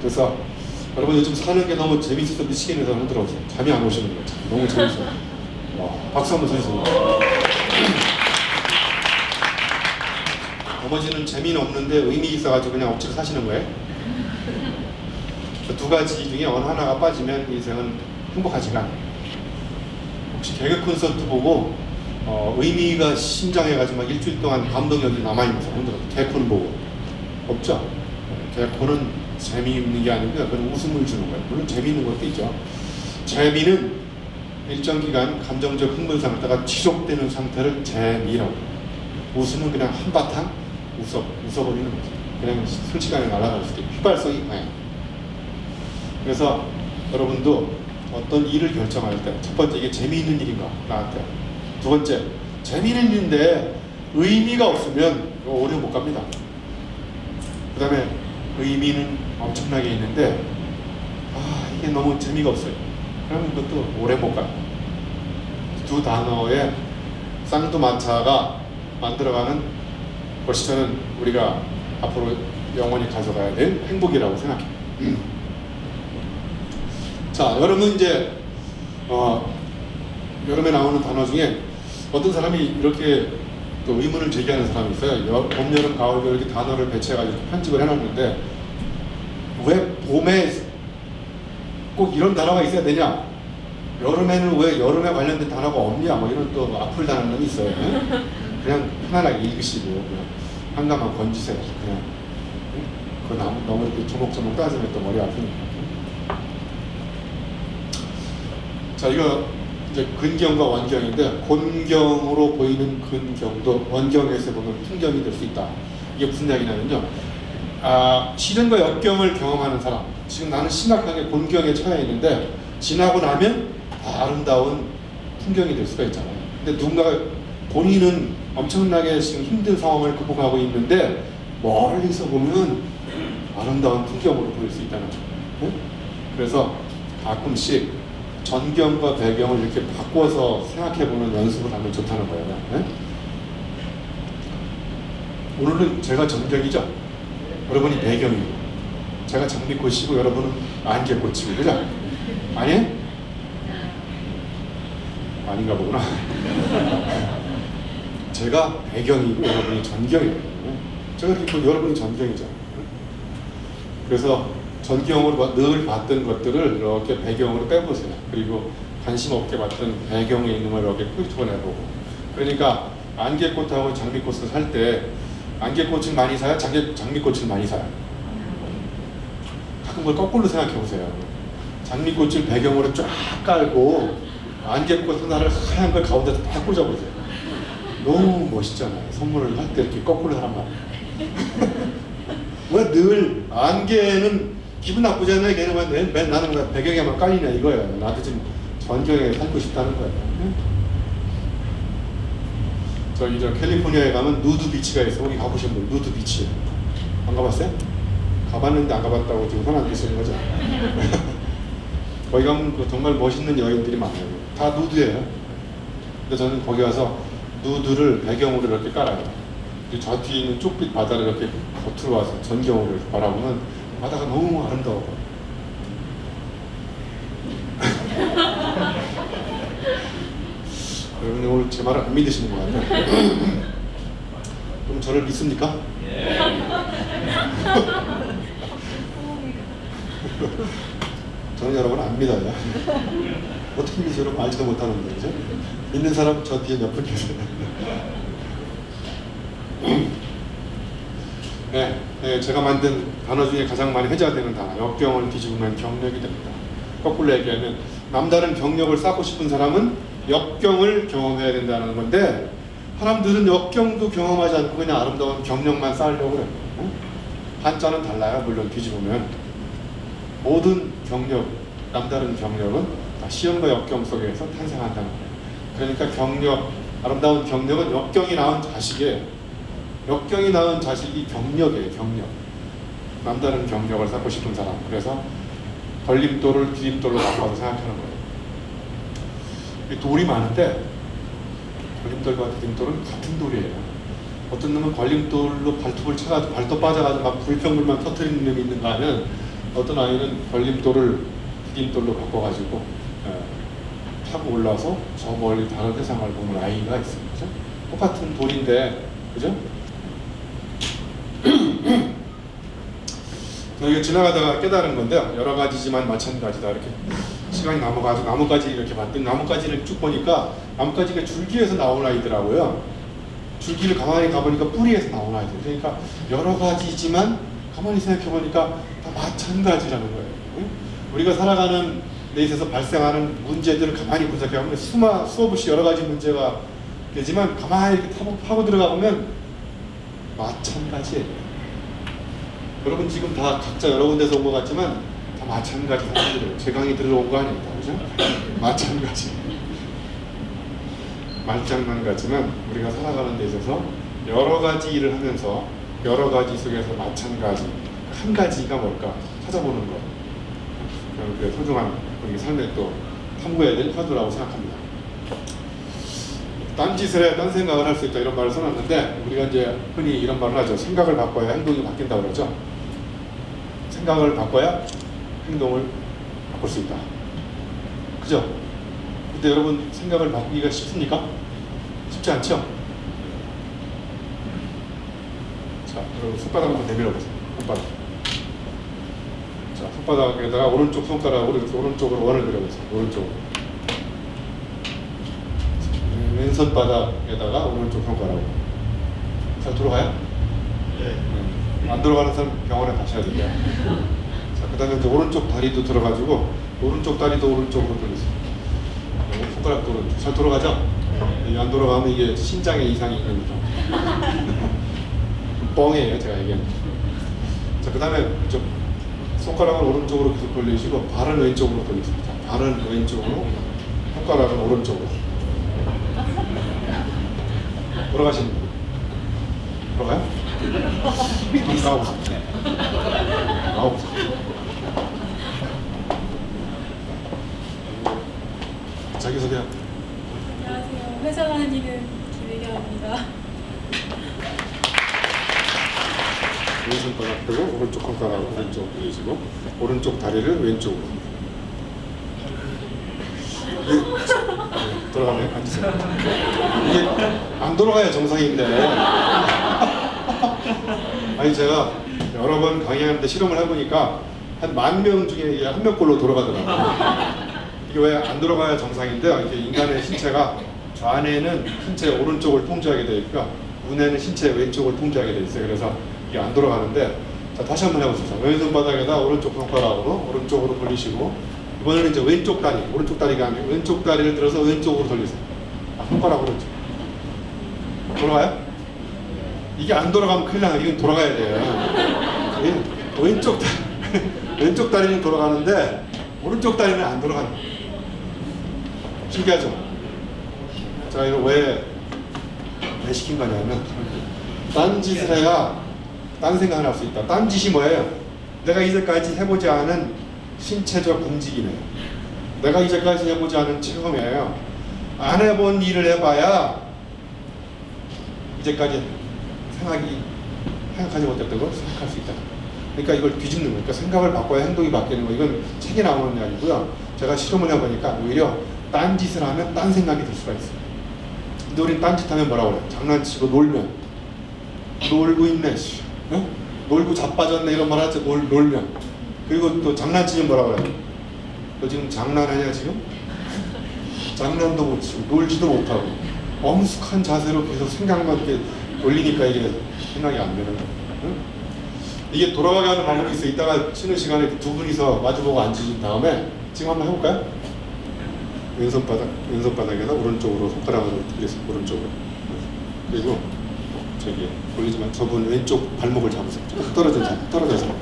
그래서 여러분 요즘 사는 게 너무 재밌어서 미치겠는 사람 들어오세요. 잠이 안 오시는 거예요. 너무 재밌어요. 박수 한번 주세요. 나머지는 재미는 없는데 의미 있어가지고 그냥 억지로 사시는 거예요. 두 가지 중에 어느 하나가 빠지면 인생은 행복하지가 않아요. 혹시 개그 콘서트 보고 의미가 심장해가지고 막 일주일 동안 감동력이 남아있는 사람들 개콘 보고 없죠? 개콘은 재미있는 게 아니고요. 그건 웃음을 주는 거예요. 물론 재미있는 것도 있죠. 재미는 일정 기간 감정적 흥분 상태가 지속되는 상태를 재미라고 해요. 웃음은 그냥 한바탕 웃어버리는 거죠. 그냥 순식간에 날아갈 수도 있고 휘발성이 강해요. 그래서 여러분도 어떤 일을 결정할 때 첫 번째 이게 재미있는 일인가 나한테, 두 번째 재미있는 일인데 의미가 없으면 이거 오래 못 갑니다. 그 다음에 의미는 엄청나게 있는데 이게 너무 재미가 없어요. 그러면 이것도 오래 못 가요. 두 단어의 쌍두마차가 만들어가는 것이 저는 우리가 앞으로 영원히 가져가야 될 행복이라고 생각해요. 자, 여러분 이제 여름에 나오는 단어 중에 어떤 사람이 이렇게 또 의문을 제기하는 사람이 있어요. 봄, 여름, 가을, 겨울 이렇게 단어를 배치해가지고 편집을 해놨는데 왜 봄에 꼭 이런 단어가 있어야 되냐? 여름에는 왜 여름에 관련된 단어가 없냐? 뭐 이런 또 악플 단어는 있어요. 그냥 편안하게 읽으시고 그냥 한가만 건지세요. 그냥 그거 너무 이렇게 조목조목 따지면 또 머리 아프니까. 자, 이거 이제 근경과 원경인데 곤경으로 보이는 근경도 원경에서 보면 풍경이 될 수 있다. 이게 무슨 이야기냐면요. 시련과 역경을 경험하는 사람, 지금 나는 심각하게 곤경에 처해 있는데 지나고 나면 아름다운 풍경이 될 수가 있잖아요. 근데 누군가가 본인은 엄청나게 지금 힘든 상황을 극복하고 있는데 멀리서 보면 아름다운 풍경으로 보일 수 있다는 거예요. 네? 그래서 가끔씩 전경과 배경을 이렇게 바꿔서 생각해보는 연습을 하면 좋다는 거예요. 네? 오늘은 제가 전경이죠. 여러분이 배경이고, 제가 장미꽃이고 여러분은 안개꽃이고, 그죠? 아니에요? 아닌가 보구나. 제가 배경이고 여러분이 전경이에요. 제가 이렇게 여러분이 전경이죠. 그래서 전경으로 늘 봤던 것들을 이렇게 배경으로 빼보세요. 그리고 관심 없게 봤던 배경에 있는 걸 이렇게 끄집어내보고. 그러니까 안개꽃하고 장미꽃을 살 때 안개꽃을 많이 사요? 장미꽃을 많이 사요? 가끔 그걸 거꾸로 생각해보세요. 장미꽃을 배경으로 쫙 깔고 안개꽃 하나를 하얀 걸 가운데서 딱 꽂아보세요. 너무 멋있잖아요. 선물을 할 때 이렇게 거꾸로 하란 말이에요. 왜 늘 안개는 기분 나쁘잖아요. 걔는 맨 나는 왜 배경에만 깔리냐 이거예요. 나도 지금 전경에 살고 싶다는 거예요. 저기 저 캘리포니아에 가면 누드 비치가 있어. 거기 가보신 분 누드 비치 안 가봤어요? 가봤는데 안 가봤다고 지금 손 안 드시는 거죠? 거기 가면 그 정말 멋있는 여인들이 많아요. 다 누드예요. 근데 저는 거기 가서 누드를 배경으로 이렇게 깔아요. 저 뒤에 있는 쪽빛 바다를 이렇게 겉으로 와서 전경으로 이렇게 바라보면 바다가 너무 아름다워. 여러분 오늘 제 말을 안 믿으시는 것 같아요. 그럼 저를 믿습니까? 저는 여러분을 안 믿어요. 어떻게 믿으세요? 여러분 알지도 못하는데 그죠? 믿는 사람 저 뒤에 몇 분 계세요. 네, 제가 만든 단어 중에 가장 많이 회자되는 단어 역경을 뒤집으면 경력이 됩니다. 거꾸로 얘기하면 남다른 경력을 쌓고 싶은 사람은 역경을 경험해야 된다는 건데 사람들은 역경도 경험하지 않고 그냥 아름다운 경력만 쌓으려고 해요. 한자는 달라요. 물론 뒤집으면 모든 경력, 남다른 경력은 다 시험과 역경 속에서 탄생한다는 거예요. 그러니까 경력, 아름다운 경력은 역경이 낳은 자식이에요. 역경이 낳은 자식이 경력이에요. 경력. 남다른 경력을 쌓고 싶은 사람. 그래서 걸림돌을 디딤돌로 바꿔서 생각하는 거예요. 이 돌이 많은데 걸림돌과 디딤돌은 같은 돌이에요. 어떤 놈은 걸림돌로 발톱을 쳐가지고 발톱 빠져가지고 막 불평불만 터뜨리는 놈이 있는가 하면 어떤 아이는 걸림돌을 디딤돌로 바꿔가지고 타고 올라서 저 멀리 다른 세상을 보는 아이가 있어요. 그죠? 똑같은 돌인데 그죠? 이거 지나가다가 깨달은 건데요. 여러 가지지만 마찬가지다. 이렇게 시간이 넘어가서 나뭇가지 이렇게 봤더니 나뭇가지를 쭉 보니까 나뭇가지가 줄기에서 나온 아이더라고요. 줄기를 가만히 가보니까 뿌리에서 나온 아이들. 그러니까 여러 가지지만 가만히 생각해 보니까 다 마찬가지라는 거예요. 우리가 살아가는 데 있어서 발생하는 문제들을 가만히 분석해 보면 수없이 여러 가지 문제가 되지만 가만히 이렇게 파고 들어가 보면 마찬가지예요. 여러분 지금 다 각자 여러 군데서 온 것 같지만 다 마찬가지 사람들이에요. 제 강의 들어온 거 아닙니다. 그죠? 마찬가지. 말장난 같지만 우리가 살아가는 데 있어서 여러 가지 일을 하면서 여러 가지 속에서 마찬가지 한 가지가 뭘까 찾아보는 거. 그게 소중한 우리 삶에 또 탐구해야 될 화두라고 생각합니다. 딴 짓을 해야 딴 생각을 할 수 있다 이런 말을 써놨는데 우리가 이제 흔히 이런 말을 하죠. 생각을 바꿔야 행동이 바뀐다고 그러죠. 생각을 바꿔야 행동을 바꿀 수 있다. 그죠? 근데 여러분 생각을 바꾸기가 쉽습니까? 쉽지 않죠? 자, 여러분 손바닥 한번 내밀어 보세요. 손바닥. 자, 손바닥에다가 오른쪽 손가락으로 이렇게 오른쪽으로 원을 그려보세요. 오른쪽으로. 왼손바닥에다가 오른쪽 손가락으로. 자, 들어가요? 네. 안 들어가는 사람 병원에 가셔야 돼요. 자, 그 다음에 이제 오른쪽 다리도 들어가지고 오른쪽 다리도 오른쪽으로 돌리세요. 손가락도 오른쪽. 잘 돌아가죠? 네. 안 돌아가면 이게 신장에 이상이 있는 거죠. 뻥이에요, 제가 얘기하는. 자, 그 다음에 손가락을 오른쪽으로 계속 돌리시고 발은 왼쪽으로 돌리세요. 자, 발은 왼쪽으로, 손가락은 오른쪽으로. 돌아가시는 분. 돌아가요? 나와보세요. 나와보세요. 자기소개. 안녕하세요. 회사 다니는 김혜경입니다. 왼손가락 펴고 오른쪽 손가락을 오른쪽 돌리시고 오른쪽 다리를 왼쪽으로. 돌아가네요. 앉으세요. 이게 안 돌아가야 정상인데. 아니 제가 여러 번 강의하는데 실험을 해보니까 한 10,000명 중에 1명꼴로 돌아가더라고요. 이게 왜 안 돌아가야 정상인데요. 이게 인간의 신체가 좌뇌는 신체 오른쪽을 통제하게 되어 있고요. 우뇌는 신체 왼쪽을 통제하게 되어 있어요. 그래서 이게 안 돌아가는데 자, 다시 한번 해보세요. 왼손 바닥에다 오른쪽 손가락으로 오른쪽으로 돌리시고 이번에는 이제 왼쪽 다리, 오른쪽 다리가 아니고 왼쪽 다리를 들어서 왼쪽으로 돌리세요. 아, 손가락 오른쪽. 돌아가요? 이게 안 돌아가면 큰일 나요. 이건 돌아가야 돼요. 왼쪽 다리는 돌아가는데 오른쪽 다리는 안 돌아가는 거예요. 신기하죠? 자, 이거 왜 시킨 거냐면 딴 짓을 해야 딴 생각을 할 수 있다. 딴 짓이 뭐예요? 내가 이제까지 해보지 않은 신체적 움직임이에요. 내가 이제까지 해보지 않은 체험이에요. 안 해본 일을 해봐야 이제까지 생각하지 못했던 걸 생각할 수 있다. 그러니까 이걸 뒤집는 거예요. 그러니까 생각을 바꿔야 행동이 바뀌는 거예요. 이건 책에 나오는 게 아니고요. 제가 실험을 해보니까 오히려 딴 짓을 하면 딴 생각이 들 수가 있어요. 근데 우린 딴 짓 하면 뭐라고 그래요? 장난치고 놀면 놀고 있네, 어? 놀고 자빠졌네 이런 말 하죠. 놀면. 그리고 또 장난치면 뭐라고 그래요? 너 지금 장난하냐 지금? 장난도 못 치고 놀지도 못하고 엄숙한 자세로 계속 생각만 이렇게 돌리니까 이게 생각이 안 되는 거예요. 응? 이게 돌아가게 하는 방법이 있어요. 이따가 쉬는 시간에 두 분이서 마주보고 앉으신 다음에 지금 한번 해볼까요? 왼손바닥에서 오른쪽으로 손가락으로 들겠습니다. 오른쪽으로. 그리고 저기 돌리지만 저분 왼쪽 발목을 잡으세요. 조금 떨어져서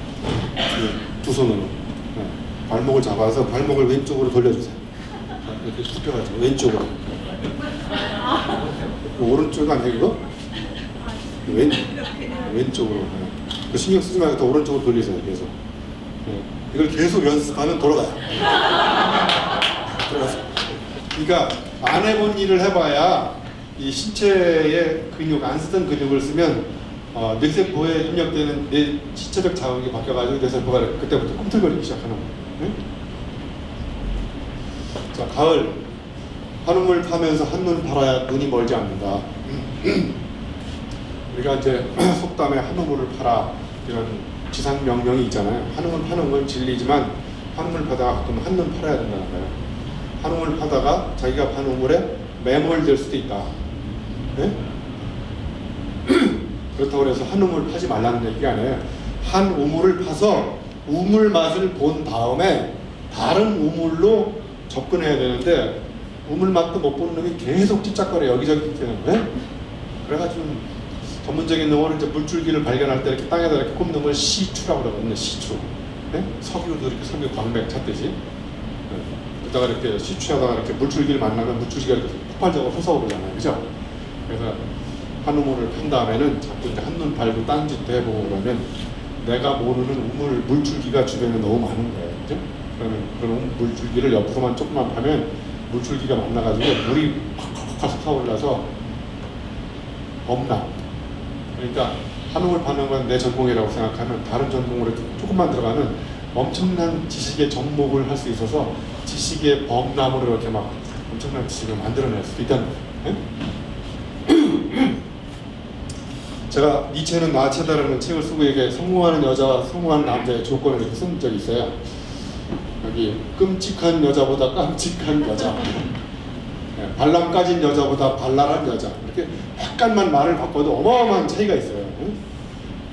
두 손으로 발목을 잡아서 발목을 왼쪽으로 돌려주세요. 이렇게 굽혀가지고 왼쪽으로. 오른쪽 아니에요 이거? 왼쪽으로. 그 신경 쓰지 말고 더 오른쪽으로 돌리세요. 계속. 이걸 계속 연습하면 돌아가요. 그러니까 안 해본 일을 해봐야 이 신체의 근육, 안 쓰던 근육을 쓰면 뇌세포에 입력되는 내 신체적 자극이 바뀌어가지고 뇌세포가 그때부터 꿈틀거리기 시작하는 거예요. 네? 자, 가을 한우물 파면서 한눈 팔아야 눈이 멀지 않는다. 우리가 이제 속담에 한우물을 팔아 이런 지상 명령이 있잖아요. 한우물 파는 건 진리지만 한우물 파다가 가끔 한눈 팔아야 된다는 거예요. 한우물 파다가 자기가 판 우물에 매몰될 수도 있다. 네? 그렇다고 해서 한 우물 파지 말라는 얘기가 아니에요. 한 우물을 파서 우물 맛을 본 다음에 다른 우물로 접근해야 되는데 우물 맛도 못 보는 놈이 계속 찝짝거려 여기저기 되는 거예요. 그래가지고 전문적인 용어는 이제 물줄기를 발견할 때 이렇게 땅에다 이렇게 꼽는 걸 시추라고 그러거든요. 시추. 네? 석유도 이렇게 석유 광맥 찾듯이. 네. 그러다가 이렇게 시추하다가 이렇게 물줄기를 만나면 물줄기가 이렇게 폭발적으로 솟아오르잖아요. 그죠? 그래서 한 우물을 판 다음에는 자꾸 이제 한눈 팔고 딴 짓도 해보고 그러면 내가 모르는 우물 물줄기가 주변에 너무 많은 거예요. 그죠? 그러면 그런 물줄기를 옆으로만 조금만 파면 물줄기가 만나가지고 물이 팍팍팍 솟아올라서 범람. 그러니까 한 우물 파는 건 내 전공이라고 생각하면 다른 전공으로 조금만 들어가면 엄청난 지식의 접목을 할 수 있어서 지식의 범람으로 이렇게 막 엄청난 지식을 만들어낼 수도 있다는 거예요. 제가 니체는 나체다라는 책을 쓰고 이게 성공하는 여자와 성공하는 남자의 조건을 이렇게 쓴 적이 있어요. 여기 끔찍한 여자보다 깜찍한 여자, 발람 까진 여자보다 발랄한 여자, 이렇게 약간만 말을 바꿔도 어마어마한 차이가 있어요.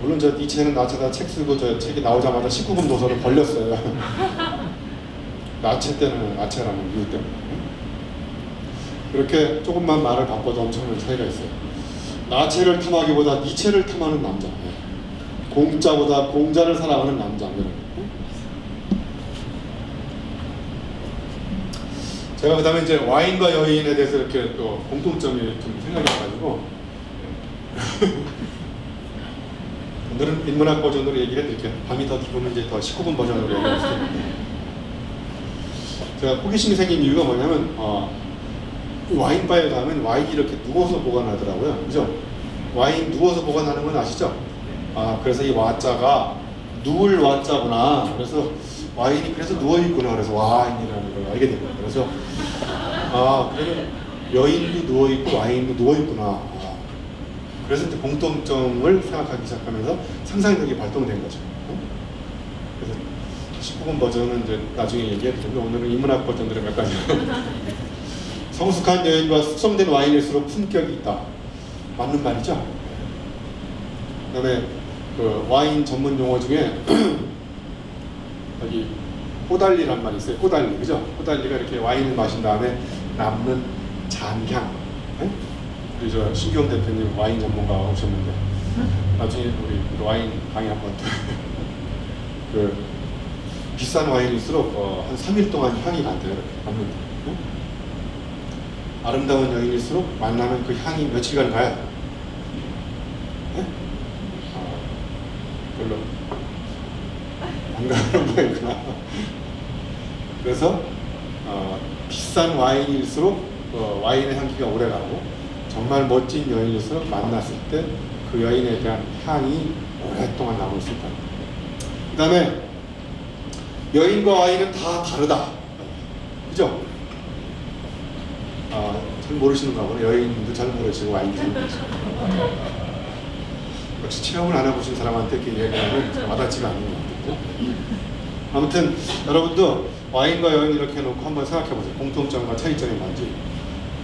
물론 저 니체는 나체다 책 쓰고 저 책이 나오자마자 19금 도서를 벌렸어요. 나체 때는 나체라는 이유 때문에. 그렇게 조금만 말을 바꿔도 엄청난 차이가 있어요. 나체를 탐하기보다 니체를 탐하는 남자, 공짜보다 공자를 사랑하는 남자. 제가 그 다음에 이제 와인과 여인에 대해서 이렇게 또 공통점이 좀 생각이 나가지고 오늘은 인문학 버전으로 얘기를 해드릴게요. 밤이 더 깊으면 이제 더 19분 버전으로 얘기할 수 있는데 제가 호기심이 생긴 이유가 뭐냐면 와인바에 가면 와인이 이렇게 누워서 보관하더라고요. 그죠? 와인 누워서 보관하는 건 아시죠? 그래서 이 와자가 누울 와자구나. 그래서 와인이 그래서 누워있구나. 그래서 와인이라는 걸 알게 된 거예요. 그래서 그러면 여인도 누워있고 와인도 누워있구나. 그래서 이제 공통점을 생각하기 시작하면서 상상력이 발동된 거죠. 그래서 19분 버전은 이제 나중에 얘기해도 되는데 오늘은 인문학 버전들의 몇 가지. 성숙한 여인과 숙성된 와인일수록 품격이 있다. 맞는 말이죠. 그다음에 그 와인 전문 용어 중에 여기 꼬달리란 말이 있어요. 꼬달리, 그죠? 꼬달리가 이렇게 와인을 마신 다음에 남는 잔향. 네? 우리 저 신기용 대표님 와인 전문가가 오셨는데 나중에 우리 와인 강의 한번 그 비싼 와인일수록 한 3일 동안 향이 난대요. 이렇게 남는데. 응? 아름다운 여인일수록 만나면 그 향이 며칠간 가요. 네? 별로 안 가는 거였구나. 그래서 비싼 와인일수록 와인의 향기가 오래가고 정말 멋진 여인일수록 만났을 때 그 여인에 대한 향이 오랫동안 남을 수 있다. 그 다음에 여인과 와인은 다 다르다. 그죠? 잘 모르시는가 보네. 여인도 잘 모르시고 와인도 잘 모르시고. 역시 체험을 안 해보신 사람한테 이렇게 얘기하면 잘 와닿지가 않는 것 같아요. 아무튼 여러분도 와인과 여인 이렇게 해놓고 한번 생각해보세요. 공통점과 차이점이 뭔지.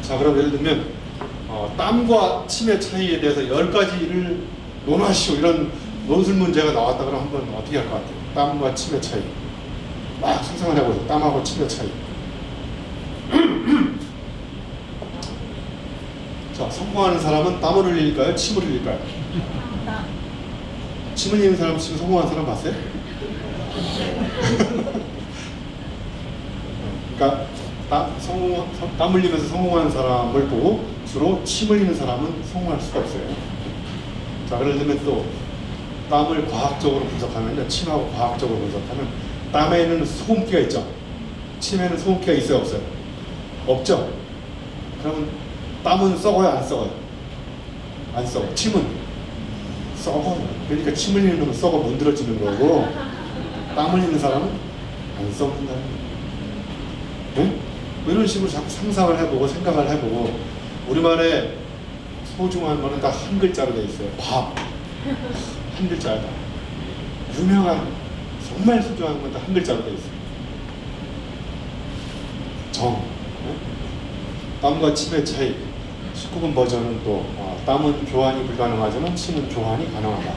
자, 그럼 예를 들면 땀과 침의 차이에 대해서 10가지를 논하시오 이런 논술 문제가 나왔다 그러면 한번 어떻게 할 것 같아요? 땀과 침의 차이. 막 상상을 해보세요. 땀하고 침의 차이. 자, 성공하는 사람은 땀을 흘릴까요? 침을 흘릴까요? 침을 흘리는 사람 지금 성공한 사람 봤어요? 그러니까 땀 흘리면서 성공한 사람을 보고 주로 침 흘리는 사람은 성공할 수가 없어요. 자, 예를 들면 또 땀을 과학적으로 분석하면 침하고 과학적으로 분석하면 땀에는 소금기가 있죠. 침에는 소금기가 있어요, 없어요? 없죠. 그러면 땀은 썩어요, 안 썩어요? 안 썩어. 침은 썩어요. 그러니까 침 흘리는 놈은 썩어 문드러지는 거고 땀 흘리는 사람은 안 썩는다는 거예요. 네? 뭐 이런 식으로 자꾸 상상을 해보고 생각을 해보고 우리말에 소중한 거는 다 한 글자로 돼 있어요. 밥. 한 글자다. 유명한 정말 소중한 건 다 한 글자로 돼 있어요. 정. 네? 땀과 침의 차이. 19금 버전은 또 땀은 교환이 불가능하지만 침은 교환이 가능하다.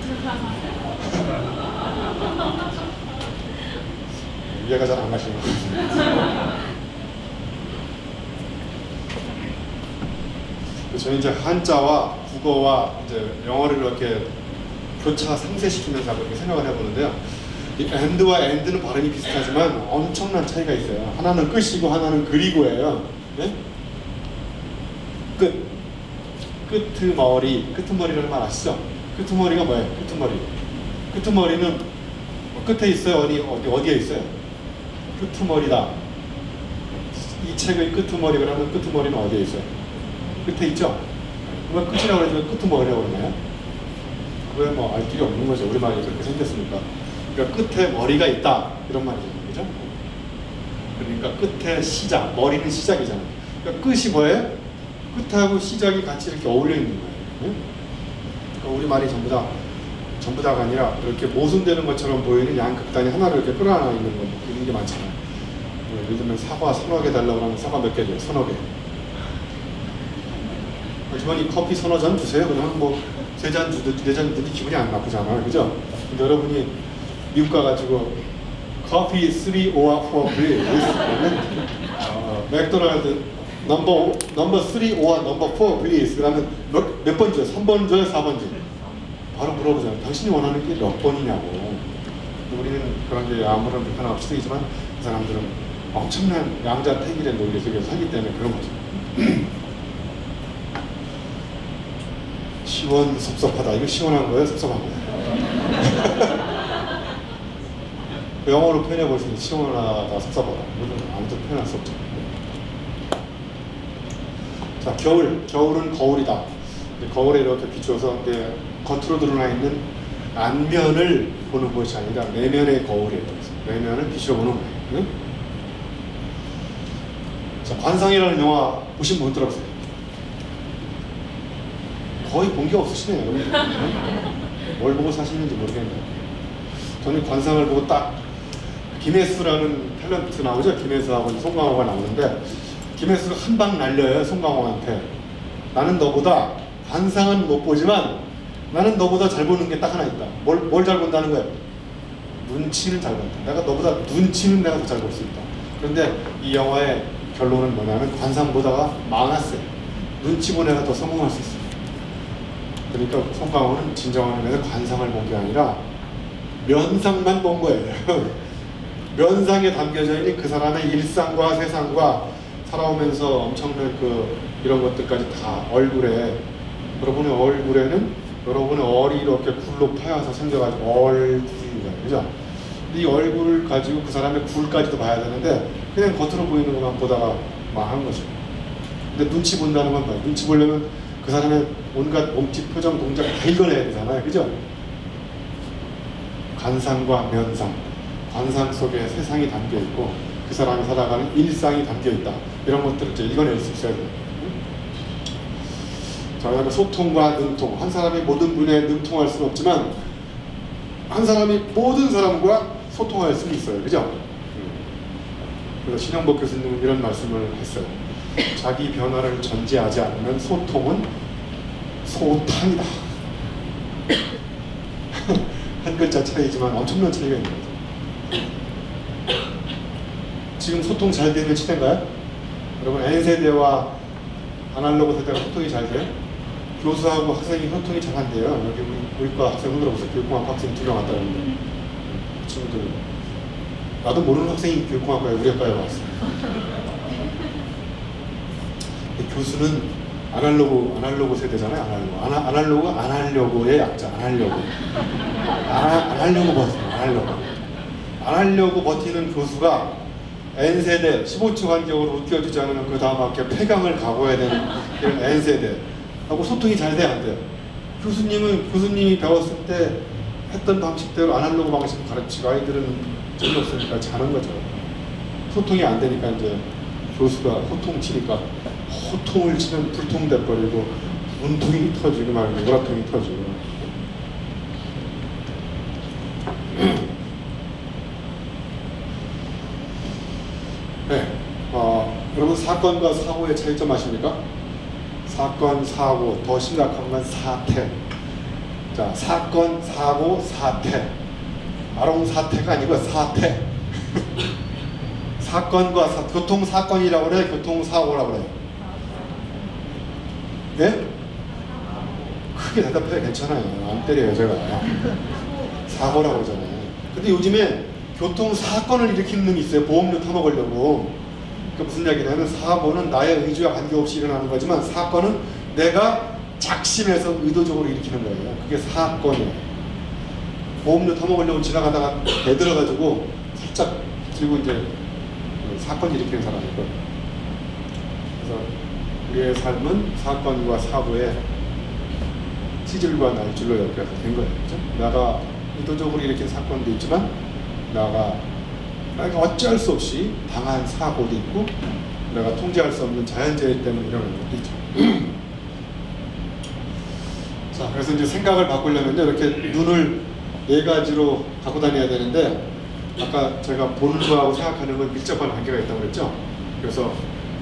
이해가 잘 안 가시는 것 같습니다. 저는 이제 한자와 국어와 이제 영어를 이렇게 교차 상쇄시키면서 그렇게 생각을 해보는데요. 이 and와 and는 발음이 비슷하지만 엄청난 차이가 있어요. 하나는 끝이고 하나는 그리고예요. 네? 끄트머리라는 말 아시죠? 끄트머리가 뭐예요? 끄트머리는 끝에 있어요? 어디에 있어요? 끄트머리다. 이 책의 끄트머리 그러면 끄트머리는 어디에 있어요? 끝에 있죠? 그러면 끝이라고 그러지만 끄트머리라고 그러나요? 왜 뭐 알 길이 없는 거죠. 우리말이 그렇게 생겼으니까. 그러니까 끝에 머리가 있다 이런 말이죠. 그죠? 그러니까 끝에 시작, 머리는 시작이잖아요. 그러니까 끝이 뭐예요? 끝하고 시작이 같이 이렇게 어울려 있는 거예요. 응? 그러니까 우리말이 전부 다가 아니라 이렇게 모순되는 것처럼 보이는 양극단이 하나로 이렇게 끌어안아 있는 거 이런 게 많잖아요. 예를 들면 사과 서너 개 달라고 하면 사과 몇 개 줘요? 서너 개. 하지만 이 커피 서너 잔 주세요. 그러면 뭐 세 잔 주든 네 잔 주든 기분이 안 나쁘잖아요. 그죠? 근데 여러분이 미국 가가지고 커피 3 or 4 please. 맥도날드 넘버 3 or 넘버 4 please. 그러면 몇 번 줘요? 3번 줘요? 4번 줘요? 바로 물어보잖아요. 당신이 원하는 게 몇 번이냐고. 우리는 그런 게 아무런 불편 없이 쓰이지만 그 사람들은 엄청난 양자택일의 논리 속에서 살기 때문에 그런 거죠. 시원섭섭하다. 이거 시원한 거예요? 섭섭한 거예요? 영어로 표현해 볼 수 있는 시원하다, 섭섭하다. 이거는 아무도 표현할 수 없죠. 자, 겨울은 거울이다. 거울에 이렇게 비춰서 겉으로 드러나 있는 안면을 보는 것이 아니라 내면의 거울이에요. 내면을 비추어 보는 거예요. 응? 자, 관상이라는 영화 보신 분 들어보세요. 거의 본 게 없으시네요. 뭘 보고 사시는지 모르겠네요. 저는 관상을 보고 딱 김혜수라는 탤런트 나오죠. 김혜수하고 송강호가 나오는데 김혜수가 한 방 날려요. 송강호한테. 나는 너보다 관상은 못 보지만 나는 너보다 잘 보는 게 딱 하나 있다. 뭘 잘 본다는 거예요? 눈치는 잘 본다. 내가 너보다 눈치는 내가 더 잘 볼 수 있다. 그런데 이 영화의 결론은 뭐냐면 관상 보다가 망했어요. 눈치 본 애가 더 성공할 수 있어요. 그러니까 송강호는 진정한 의미에서 관상을 본 게 아니라 면상만 본 거예요. 면상에 담겨져 있는 그 사람의 일상과 세상과 살아오면서 엄청난 이런 것들까지 다 얼굴에, 여러분의 얼굴에는 여러분의 얼이 이렇게 굴로 파여서 생겨가지고 얼굴이잖아요, 그죠? 이 얼굴을 가지고 그 사람의 굴까지도 봐야 되는데 그냥 겉으로 보이는 것만 보다가 망한 거죠. 근데 눈치 본다는 건 뭐예요? 눈치 보려면 그 사람의 온갖 몸짓, 표정, 동작 다 읽어내야 되잖아요, 그죠? 관상과 면상, 관상 속에 세상이 담겨 있고 그 사람이 살아가는 일상이 담겨 있다. 이런 것들을 이제 읽어낼 수 있어야 돼요. 자, 그다음에 소통과 능통. 한 사람이 모든 분야에 능통할 수는 없지만 한 사람이 모든 사람과 소통할 수는 있어요, 그죠? 그래서 신영복 교수님은 이런 말씀을 했어요. 자기 변화를 전제하지 않으면 소통은 소탕이다. 한 글자 차이지만 엄청난 차이가 있는 거죠. 지금 소통 잘 되는 시대인가요? 여러분, N세대와 아날로그 세대가 소통이 잘 돼요? 교수하고 학생이 소통이 잘 안 돼요. 여기 우리 과 학생 흔들어보세요. 교육공학 학생 2명 왔다는데 친구들, 나도 모르는 학생이 교육공학과에 우리 학과에 왔어. 교수는 아날로그 세대잖아요. 아날로그 안 하려고의 약자. 안 하려고 안 하려고 버티는 교수가 N세대 15초 간격으로 웃겨주지 않으면 그 다음 학기에 폐강을 각오해야 되는 이런 N세대 하고 소통이 잘 돼야 안 돼요. 교수님이 배웠을 때 했던 방식대로 아날로그 방식으로 가르치고 아이들은 재미없으니까 자는 거죠. 소통이 안 되니까 이제 교수가 호통 치니까 호통을 치면 불통 돼버리고 문통이 터지고 말이야, 노라통이 터지고. 네, 여러분 사건과 사고의 차이점 아십니까? 사건, 사고, 더 심각한 건 사태. 자, 사건, 사고, 사태. 아롱사태가 아니고 사태. 사건과 교통사건이라고 그래요? 교통사고라고 그래요? 예? 크게 대답해야 괜찮아요. 안 때려요, 제가. 사고라고 그러잖아요. 근데 요즘에 교통사건을 일으키는 놈이 있어요. 보험료 타먹으려고. 그 무슨 이야기냐면 사고는 나의 의지와 관계없이 일어나는 거지만 사건은 내가 작심해서 의도적으로 일으키는 거예요. 그게 사건이에요. 보험료 타먹으려고 지나가다가 대들어가지고 살짝 들고 이제 사건 일으키는 사람이거든요. 그래서 우리의 삶은 사건과 사고의 시질과 날줄로 연결해서 된 거예요. 그렇죠? 내가 의도적으로 일으킨 사건도 있지만 내가 어찌할 수 없이 당한 사고도 있고 내가 통제할 수 없는 자연재해 때문에 일어나는 것도 있죠. 자, 그래서 이제 생각을 바꾸려면 이렇게 눈을 4가지로 갖고 다녀야 되는데 아까 제가 보는 거하고 생각하는 건 밀접한 관계가 있다고 그랬죠? 그래서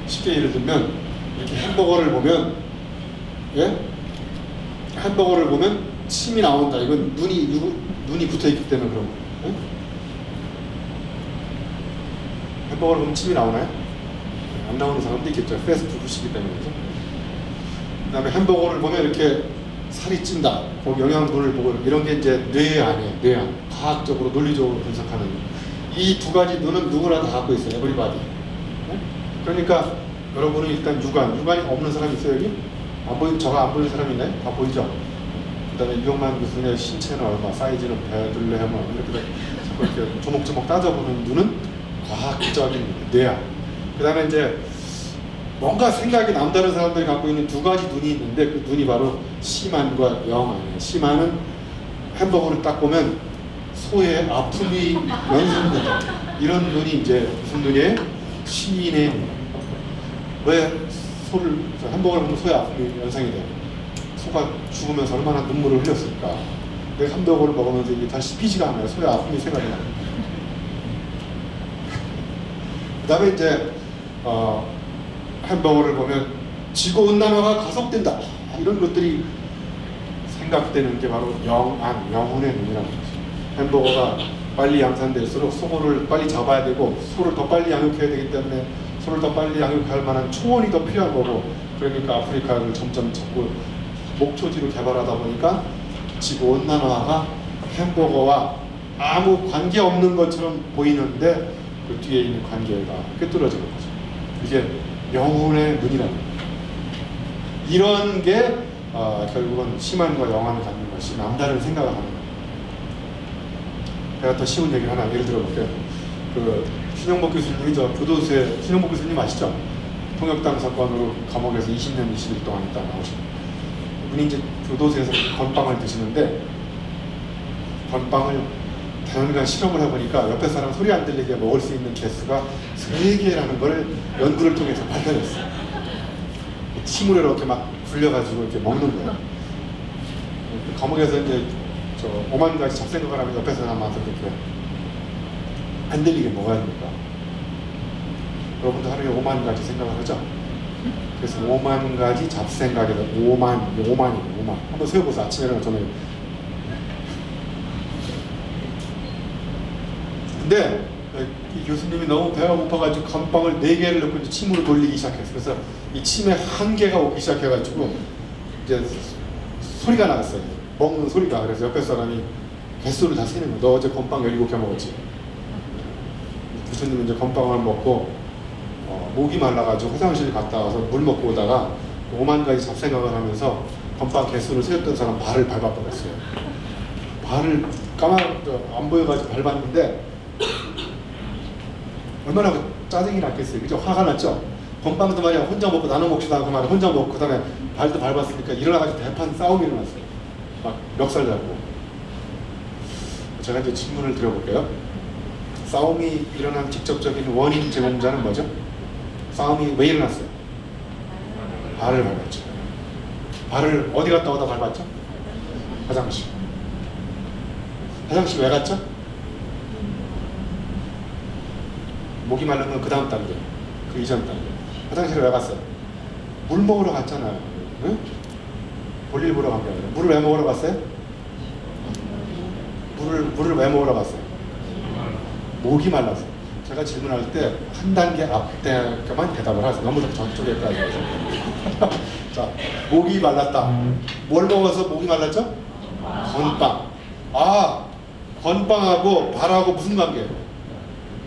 쉽게 예를 들면 이렇게 햄버거를 보면, 예? 햄버거를 보면 침이 나온다. 이건 눈이 붙어있기 때문에 그런 거예요. 예? 햄버거를 보면 침이 나오나요? 안 나오는 사람도 있겠죠. 패스트푸드시기 때문에. 그죠? 그 다음에 햄버거를 보면 이렇게 살이 찐다. 거기 영양분을 보고 이런 게 이제 뇌안이에요. 뇌안. 과학적으로 논리적으로 분석하는 이 2가지 눈은 누구나 다 갖고 있어요. 에브리바디. 네? 그러니까 여러분은 일단 육안이 없는 사람 있어요 여기? 저가 안 보이는 사람이 있나요? 다 보이죠? 그 다음에 유영만 교수의 신체는 얼마, 사이즈는 배둘레 뭐 이렇게 자꾸 이렇게 조목조목 따져보는 눈은 과학적인 뇌안. 그 다음에 이제 뭔가 생각이 남다른 사람들이 갖고 있는 2가지 눈이 있는데 그 눈이 바로 시만과 영안이에요. 시만은 햄버거를 딱 보면 소의 아픔이 연상된다. 이런 눈이 이제 무슨 눈이에요? 시인의 눈. 왜 햄버거를 보면 소의 아픔이 연상이 돼요? 소가 죽으면서 얼마나 눈물을 흘렸을까? 내가 햄버거를 먹으면서 이게 다 씹히지가 않아요. 소의 아픔이 생각이 나요. 그 다음에 이제 햄버거를 보면 지구온난화가 가속된다. 이런 것들이 생각되는 게 바로 영혼의 눈이라는 거죠. 햄버거가 빨리 양산될수록 소를 빨리 잡아야 되고 소를 더 빨리 양육해야 되기 때문에 소를 더 빨리 양육할 만한 초원이 더 필요한 거고 그러니까 아프리카를 점점 자꾸 목초지로 개발하다 보니까 지구 온난화가 햄버거와 아무 관계 없는 것처럼 보이는데 그 뒤에 있는 관계가 꿰뚫어지는 거죠. 이게 영혼의 눈이라는 거예요. 이런 게 결국은 심한과 영한을 갖는 것이 남다른 생각을 하는 거예요. 제가 더 쉬운 얘기를 하나 예를 들어볼게요. 그 신영복 교수님이 저 교도소에, 신영복 교수님 아시죠? 통역당 사건으로 감옥에서 20년 20일 동안 있다 나오신 분이 이제 교도소에서 건빵을 드시는데 건빵을 단연간 실험을 해보니까 옆에 사람 소리 안 들리게 먹을 수 있는 개수가 3개라는 걸 연구를 통해서 발견했어요. 침으로 이렇게 막 굴려가지고 이렇게 먹는 거예요. 감옥에서 이제 저 5만 가지 잡생각을 하면 옆에 사람한테 이렇게 안 들리게 먹어야 됩니까? 여러분도 하루에 5만 가지 생각을 하죠? 그래서 5만 가지 잡생각에서 5만이에요. 한번 세워보세요. 아침에랑 저녁에. 근데 이 교수님이 너무 배가 고파가지고 건빵을 4개를 넣고 이제 침으로 돌리기 시작했어요. 그래서 이 침에 한계가 오기 시작해가지고 이제 소리가 나왔어요. 먹는 소리가. 그래서 옆에 사람이 개수를 다 세는 거예요. 너 어제 건빵 17개 먹었지? 교수님은 이제 건빵을 먹고 목이 말라가지고 화장실 갔다 와서 물 먹고 오다가 5만 가지 잡생각을 하면서 건빵 개수를 세웠던 사람 발을 밟아버렸어요. 발을 안 보여가지고 밟았는데 얼마나 짜증이 났겠어요. 그죠? 화가 났죠? 건빵도 말이야 혼자 먹고 나눠 먹지도 않고 말이야 혼자 먹고 그다음에 발도 밟았으니까 일어나가지고 대판 싸움이 일어났어요. 막 멱살 잡고. 제가 이제 질문을 드려볼게요. 싸움이 일어난 직접적인 원인 제공자는 뭐죠? 싸움이 왜 일어났어요? 발을 밟았죠. 발을 어디 갔다 오다 밟았죠? 화장실. 화장실 왜 갔죠? 목이 마른 건 그 다음 단계, 그 이전 단계. 화장실에 왜 갔어요? 물 먹으러 갔잖아요. 응? 볼일 보러 간 게 아니라. 물을 왜 먹으러 갔어요? 물을 왜 먹으러 갔어요? 목이 말라서. 제가 질문할 때 한 단계 앞에만 대답을 하세요. 너무 저쪽에까지. 자, 목이 말랐다. 뭘 먹어서 목이 말랐죠? 건빵. 아, 건빵하고 발하고 무슨 관계예요?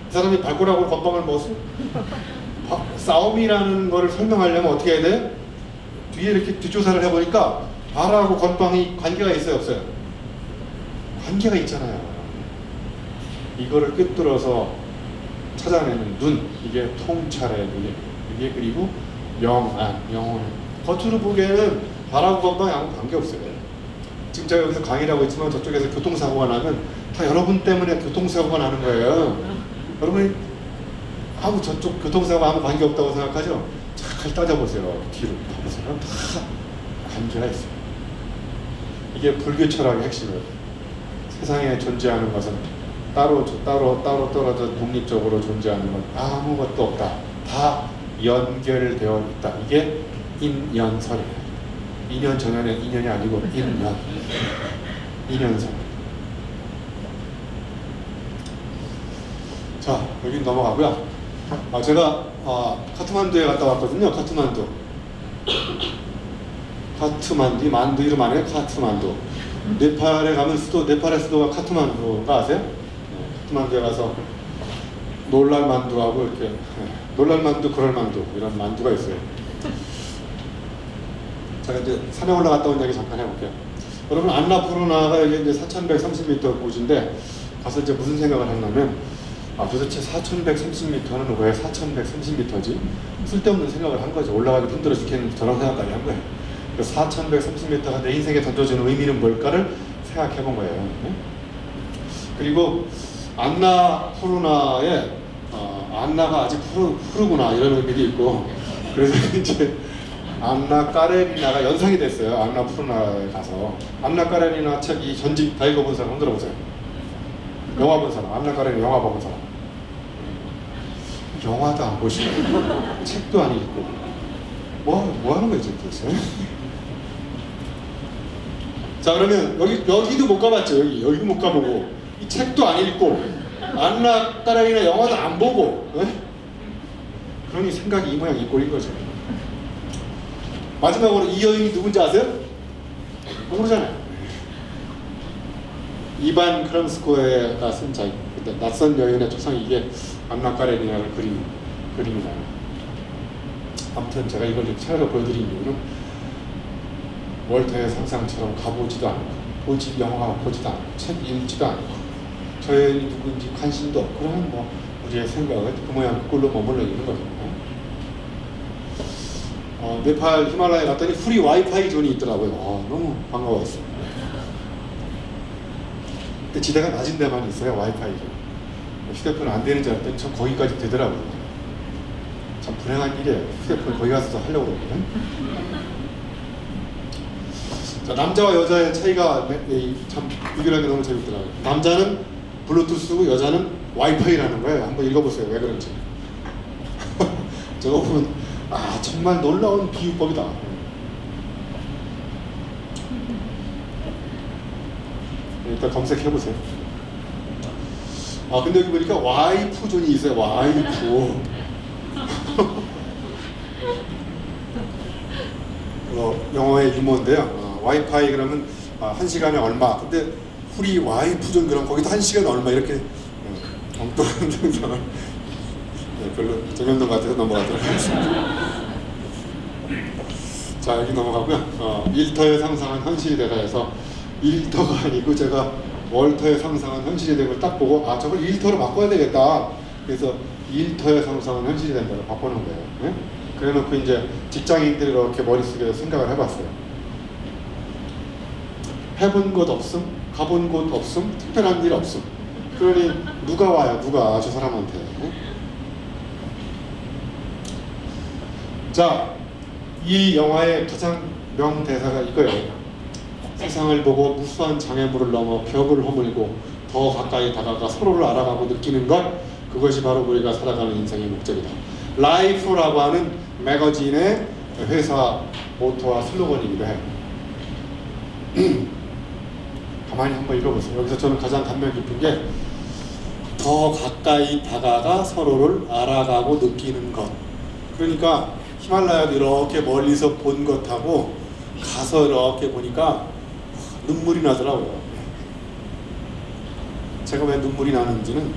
이 사람이 발꼬락으로 건빵을 먹었어? 싸움이라는 거를 설명하려면 어떻게 해야 돼요? 뒤에 이렇게 뒷조사를 해보니까 발하고 건빵이 관계가 있어요, 없어요? 관계가 있잖아요. 이거를 꿰뚫어서 찾아내는 눈, 이게 통찰의 눈이에요. 이게 그리고 영혼의. 겉으로 보기에는 발하고 건빵이 아무 관계없어요. 지금 제가 여기서 강의라고 했지만 저쪽에서 교통사고가 나면 다 여러분 때문에 교통사고가 나는 거예요. 여러분이 저쪽 교통사고가 아무 관계없다고 생각하죠? 잘 따져보세요. 뒤로 보세요. 다 관계가 있어요. 이게 불교 철학의 핵심이에요. 세상에 존재하는 것은 따로 떨어져 독립적으로 존재하는 건 아무것도 없다. 다 연결되어 있다. 이게 인연설이에요. 인연 전연의 인연이 아니고 인연설. 자, 여기 넘어가고요. 제가 카트만두에 갔다 왔거든요. 카트만두. 만두 이름 아니에요? 카트만두. 네팔에 가면 네팔의 수도가 카트만두가 아세요? 카트만두에 가서 놀랄만두하고 이렇게 놀랄만두, 그럴만두 이런 만두가 있어요. 제가 이제 산에 올라갔다 온 얘기 잠깐 해볼게요. 여러분 안나푸르나가 여기 이제 4,130m 곳인데 가서 이제 무슨 생각을 했냐면 도대체 4,130m는 왜 4,130m지? 쓸데없는 생각을 한 거죠. 올라가기 힘들어 죽겠는데 저런 생각까지 한 거예요. 4,130m가 내 인생에 던져주는 의미는 뭘까를 생각해 본 거예요. 네? 그리고 안나푸르나에 안나가 아직 푸르구나 이런 의미도 있고 그래서 이제 안나 까레리나가 연상이 됐어요. 안나푸르나에 가서 안나 까레리나 책 이 전집 다 읽어본 사람 흔들어 보세요. 영화 본 사람, 안나 까레리나 영화 본 사람. 영화도 안 보시고 책도 안 읽고 뭐 하는 거지 도대체? 자 그러면 여기도 못 가봤죠. 여기도 못 가보고 이 책도 안 읽고 안나 까레리나 영화도 안 보고 그러니 생각이 이 모양 이 꼴인 거죠. 마지막으로 이 여인이 누군지 아세요? 모르잖아요. 이반 크람스코에가 쓴 자, 낯선 여인의 초상이 이게 안나 까레니나를 그림이나요. 아무튼 제가 이걸 이렇게 찾아서 보여드린 이유는 월터의 상상처럼 가보지도 않고 영화 보지도 않고 책 읽지도 않고 저 여인이 누군지 관심도 없고 그러면 뭐 우리의 생각은 그 모양 그 꼴로 머물러 있는 거죠. 네팔 히말라야 갔더니 프리 와이파이 존이 있더라고요. 너무 반가웠어요. 근데 지대가 낮은 데만 있어요. 와이파이 존. 휴대폰 안 되는 줄 알았더니 저 거기까지 되더라고요. 참 불행한 일이에요. 휴대폰 거기 가서 하려고 그러거든. 자, 남자와 여자의 차이가 참 유별하게 너무 재밌더라고요. 남자는 블루투스고 여자는 와이파이라는 거예요. 한번 읽어보세요. 왜 그런지. 저거 보면 정말 놀라운 비유법이다. 일단 검색해보세요. 근데 여기 보니까 와이프 존이 있어요. 와이프. 영어의 유머인데요. 와이파이 그러면 1시간에 얼마. 근데 프리 와이프 존 그럼 거기도 1시간에 얼마 이렇게 엉뚱한 상상을 별로 정연동 같아서 넘어가도록 하겠습니다. 자, 여기 넘어가고요. 일터의 상상은 현실이 되다 해서 일터가 아니고 제가 월터의 상상은 현실이 된 걸 딱 보고 저걸 일터로 바꿔야 되겠다. 그래서 일터의 상상은 현실이 된다고 바꾸는 거예요. 네? 그래놓고 이제 직장인들이 이렇게 머릿속에 생각을 해봤어요. 해본 곳 없음, 가본 곳 없음, 특별한 일 없음. 그러니 누가 와요? 누가 저 사람한테. 네? 자, 이 영화의 가장 명대사가 이거예요. 세상을 보고 무수한 장애물을 넘어 벽을 허물고 더 가까이 다가가 서로를 알아가고 느끼는 것, 그것이 바로 우리가 살아가는 인생의 목적이다. 라이프라고 하는 매거진의 회사 모토와 슬로건이기도 해요. 가만히 한번 읽어보세요. 여기서 저는 가장 감명 깊은 게 더 가까이 다가가 서로를 알아가고 느끼는 것. 그러니까 히말라야도 이렇게 멀리서 본 것하고 가서 이렇게 보니까 눈물이 나더라고요. 제가 왜 눈물이 나는지는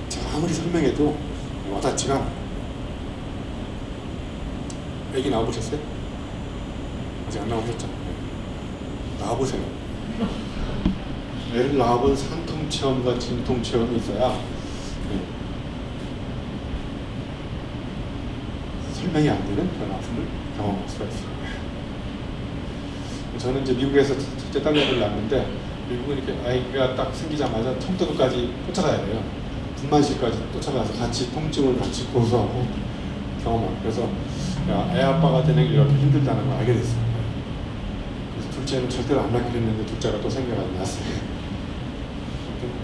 제가 아무리 설명해도 와닿지가 않아요. 애기 낳아보셨어요? 아직 안 나오셨죠? 나와보세요. 애를 낳아본 산통체험과 진통체험이 있어야 설명이 안 되는 그런 아픔을 경험할 수가 있어요. 저는 이제 미국에서 첫째 딸내미를 낳았는데 미국은 이렇게 아이가 딱 생기자마자 청도도까지 쫓아가야 돼요. 분만실까지 쫓아가서 같이 통증을 같이 고소하고 경험하고. 그래서 애 아빠가 되는 게 이렇게 힘들다는 걸 알게 됐어요. 그래서 둘째는 절대로 안 낳기로 했는데 둘째가 또 생겨가 낳았어요.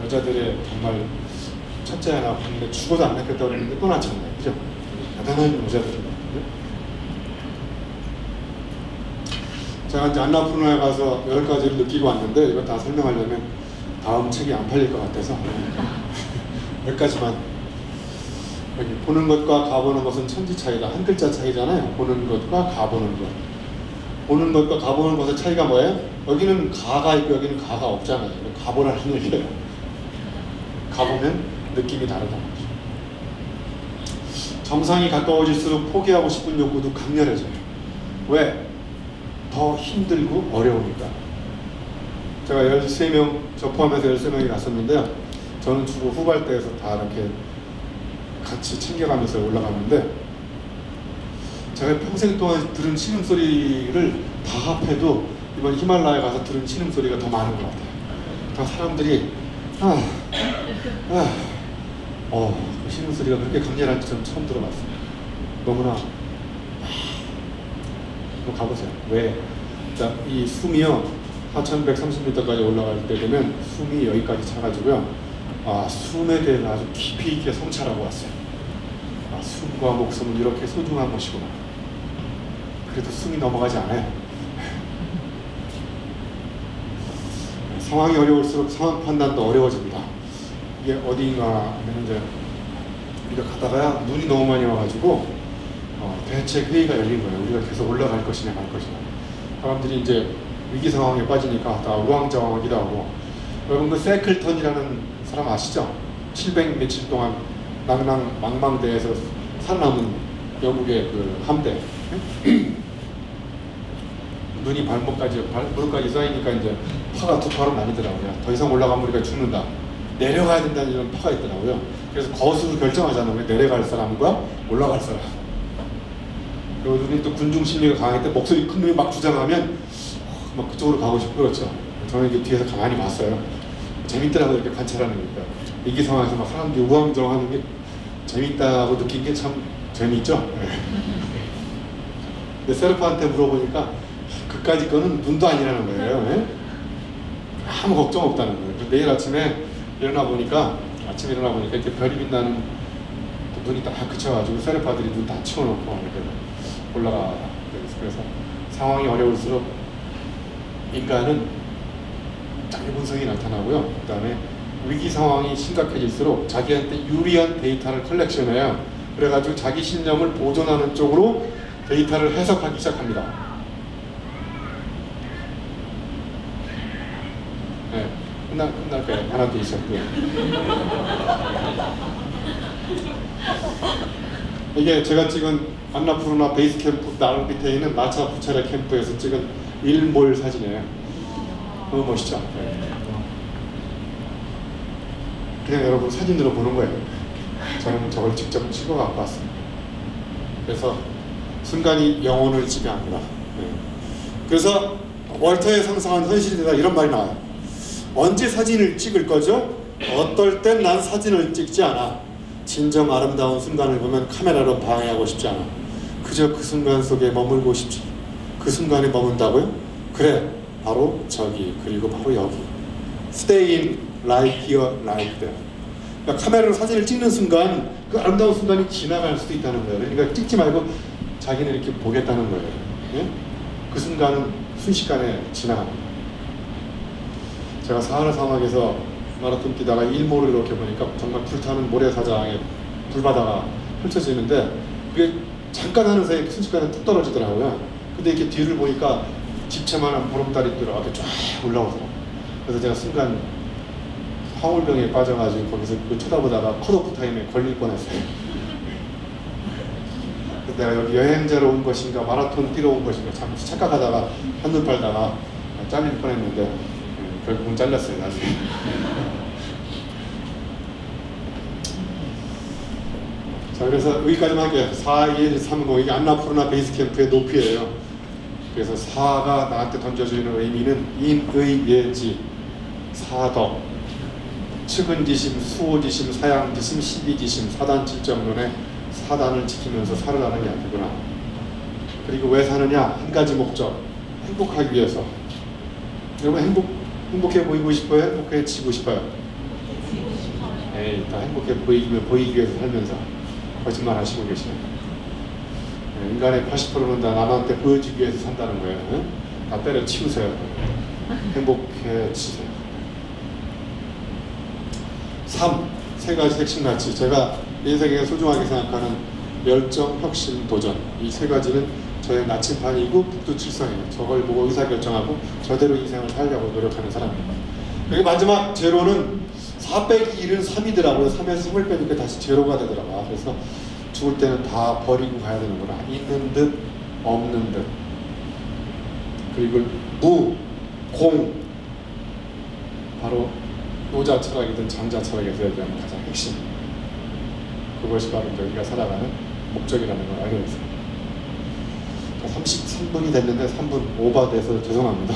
여자들의 정말 첫째 하나 낳았는데 죽어도 안 낳겠다고 했는데 또 낳잖아요. 그죠? 대단한 여자들이거든요. 제가 이제 안나푸르나에 가서 10가지를 느끼고 왔는데 이거 다 설명하려면 다음 책이 안 팔릴 것 같아서 몇 가지만. 여기 보는 것과 가보는 것은 천지 차이다. 한 글자 차이잖아요. 보는 것과 가보는 것. 보는 것과 가보는 것의 차이가 뭐예요? 여기는 가가 있고 여기는 가가 없잖아요. 가보라는 얘기예요. 가보면 느낌이 다르다. 정상이 가까워질수록 포기하고 싶은 욕구도 강렬해져요. 왜? 더 힘들고 어려우니까. 제가 13명, 저 포함해서 13명이 갔었는데요. 저는 주로 후발대에서 다 이렇게 같이 챙겨가면서 올라갔는데 제가 평생 동안 들은 신음소리를 다 합해도 이번 히말라야 가서 들은 신음소리가 더 많은 것 같아요. 다 사람들이 그 신음소리가 그렇게 강렬한지 저는 처음 들어봤어요. 너무나 한번 가보세요. 왜? 이 숨이요 4,130m까지 올라갈 때 되면 숨이 여기까지 차가지고요. 숨에 대해 아주 깊이 있게 성찰하고 왔어요. 숨과 목숨은 이렇게 소중한 것이구나. 그래도 숨이 넘어가지 않아요. 상황이 어려울수록 상황 판단도 어려워집니다. 이게 어디인가 하면 이제 우리가 가다가 눈이 너무 많이 와가지고 대책 회의가 열린 거예요. 우리가 계속 올라갈 것이냐 말 것이냐. 사람들이 이제 위기 상황에 빠지니까 다 우왕좌왕하기도 하고. 여러분 그 세클턴이라는 사람 아시죠? 700 며칠 동안 망망대해에서 살아남은 영국의 그 함대. 눈이 무릎까지 쌓이니까 이제 파가 두 파로 나뉘더라고요. 더 이상 올라가면 우리가 죽는다. 내려가야 된다는 이런 파가 있더라고요. 그래서 거수로 결정하잖아요. 내려갈 사람과 올라갈 사람. 그리고 눈이 또 군중 심리가 강할 때 목소리 큰 놈이 막 주장하면 막 그쪽으로 가고 싶고 그렇죠. 저는 이게 뒤에서 가만히 봤어요. 재밌더라고요. 이렇게 관찰하는 거니까. 위기 상황에서 막 사람들이 우왕좌왕하는 게 재밌다고 느낀 게 참 재밌죠. 네. 근데 세르파한테 물어보니까 그까짓 거는 눈도 아니라는 거예요. 네? 아무 걱정 없다는 거예요. 내일 아침에 일어나 보니까 이렇게 별이 빛나는 눈이 딱 그쳐가지고 세르파들이 눈 다 치워놓고 이렇게 올라가. 그래서 상황이 어려울수록 인간은 자기분석이 나타나고요. 그 다음에 위기 상황이 심각해질수록 자기한테 유리한 데이터를 컬렉션해요. 그래가지고 자기 신념을 보존하는 쪽으로 데이터를 해석하기 시작합니다. 네, 끝날 거예요. 하나 더 있었고요. 이게 제가 찍은 안나푸르나 베이스 캠프 나름 밑에 있는 마차 부차레 캠프에서 찍은 일몰 사진이에요. 너무 멋있죠? 네. 그냥 여러분 사진으로 보는 거예요. 저는 저걸 직접 찍어 갖고 왔습니다. 그래서 순간이 영혼을 지배합니다. 네. 그래서 월터의 상상한 현실이 되다 이런 말이 나와요. 언제 사진을 찍을 거죠? 어떨 땐 난 사진을 찍지 않아. 진정 아름다운 순간을 보면 카메라로 방해하고 싶지 않아. 그저 그 순간 속에 머물고 싶지. 그 순간에 머문다고요? 그래, 바로 저기 그리고 바로 여기. Stay in right here, right there. 그러니까 카메라로 사진을 찍는 순간 그 아름다운 순간이 지나갈 수도 있다는 거예요. 그러니까 찍지 말고 자기는 이렇게 보겠다는 거예요. 예? 그 순간은 순식간에 지나갑니다. 제가 사하라 사막에서 마라톤 뛰다가 일몰을 이렇게 보니까 정말 불타는 모래사장에 불바다가 펼쳐지는데 그게 잠깐 하는 사이에 순식간에 뚝 떨어지더라고요. 근데 이렇게 뒤를 보니까 집채만한 보름달이 이렇게 쫙 올라오더라고요. 그래서 제가 순간 황홀병에 빠져가지고 거기서 쳐다보다가 컷오프 타임에 걸릴 뻔했어요. 내가 여기 여행자로 온 것인가 마라톤 뛰러 온 것인가 잠시 착각하다가 한눈 팔다가 잘릴 뻔했는데 결국은 잘렸어요 나중에. 자, 그래서 여기까지만 할게요. 4130 이게 안나푸르나 베이스 캠프의 높이예요. 그래서 4가 나한테 던져주는 의미는 인의예지, 사덕, 측은지심, 수호지심, 사양지심, 시비지심, 사단칠정론의 사단을 지키면서 살아가는 게 아니구나. 그리고 왜 사느냐? 한 가지 목적, 행복하기 위해서. 여러분 행복해 보이고 싶어요? 행복해지고 싶어요? 에이, 다 행복해 보이기 위해서 살면서 거짓말 하시고 계시네요. 인간의 80%는 다 남한테 보여주기 위해서 산다는 거예요. 응? 다 때려치우세요. 행복해지세요. 3. 세 가지 핵심 가치. 제가 인생에 소중하게 생각하는 열정, 혁신, 도전. 이 세 가지는 저의 나침판이고 북두칠성이에요. 저걸 보고 의사결정하고 저대로 인생을 살려고 노력하는 사람입니다. 그리고 마지막 제로는 4 빼기 1은 3이더라고요. 3에서 3을 빼니까 다시 제로가 되더라고요. 그래서 죽을 때는 다 버리고 가야 되는구나. 있는 듯 없는 듯. 그리고 무, 공. 바로 노자 철학이든 장자 철학에서 얘기하는 가장 핵심. 그것이 바로 우리가 살아가는 목적이라는 걸 알게 됐습니다. 33분이 됐는데 3분 오버돼서 죄송합니다.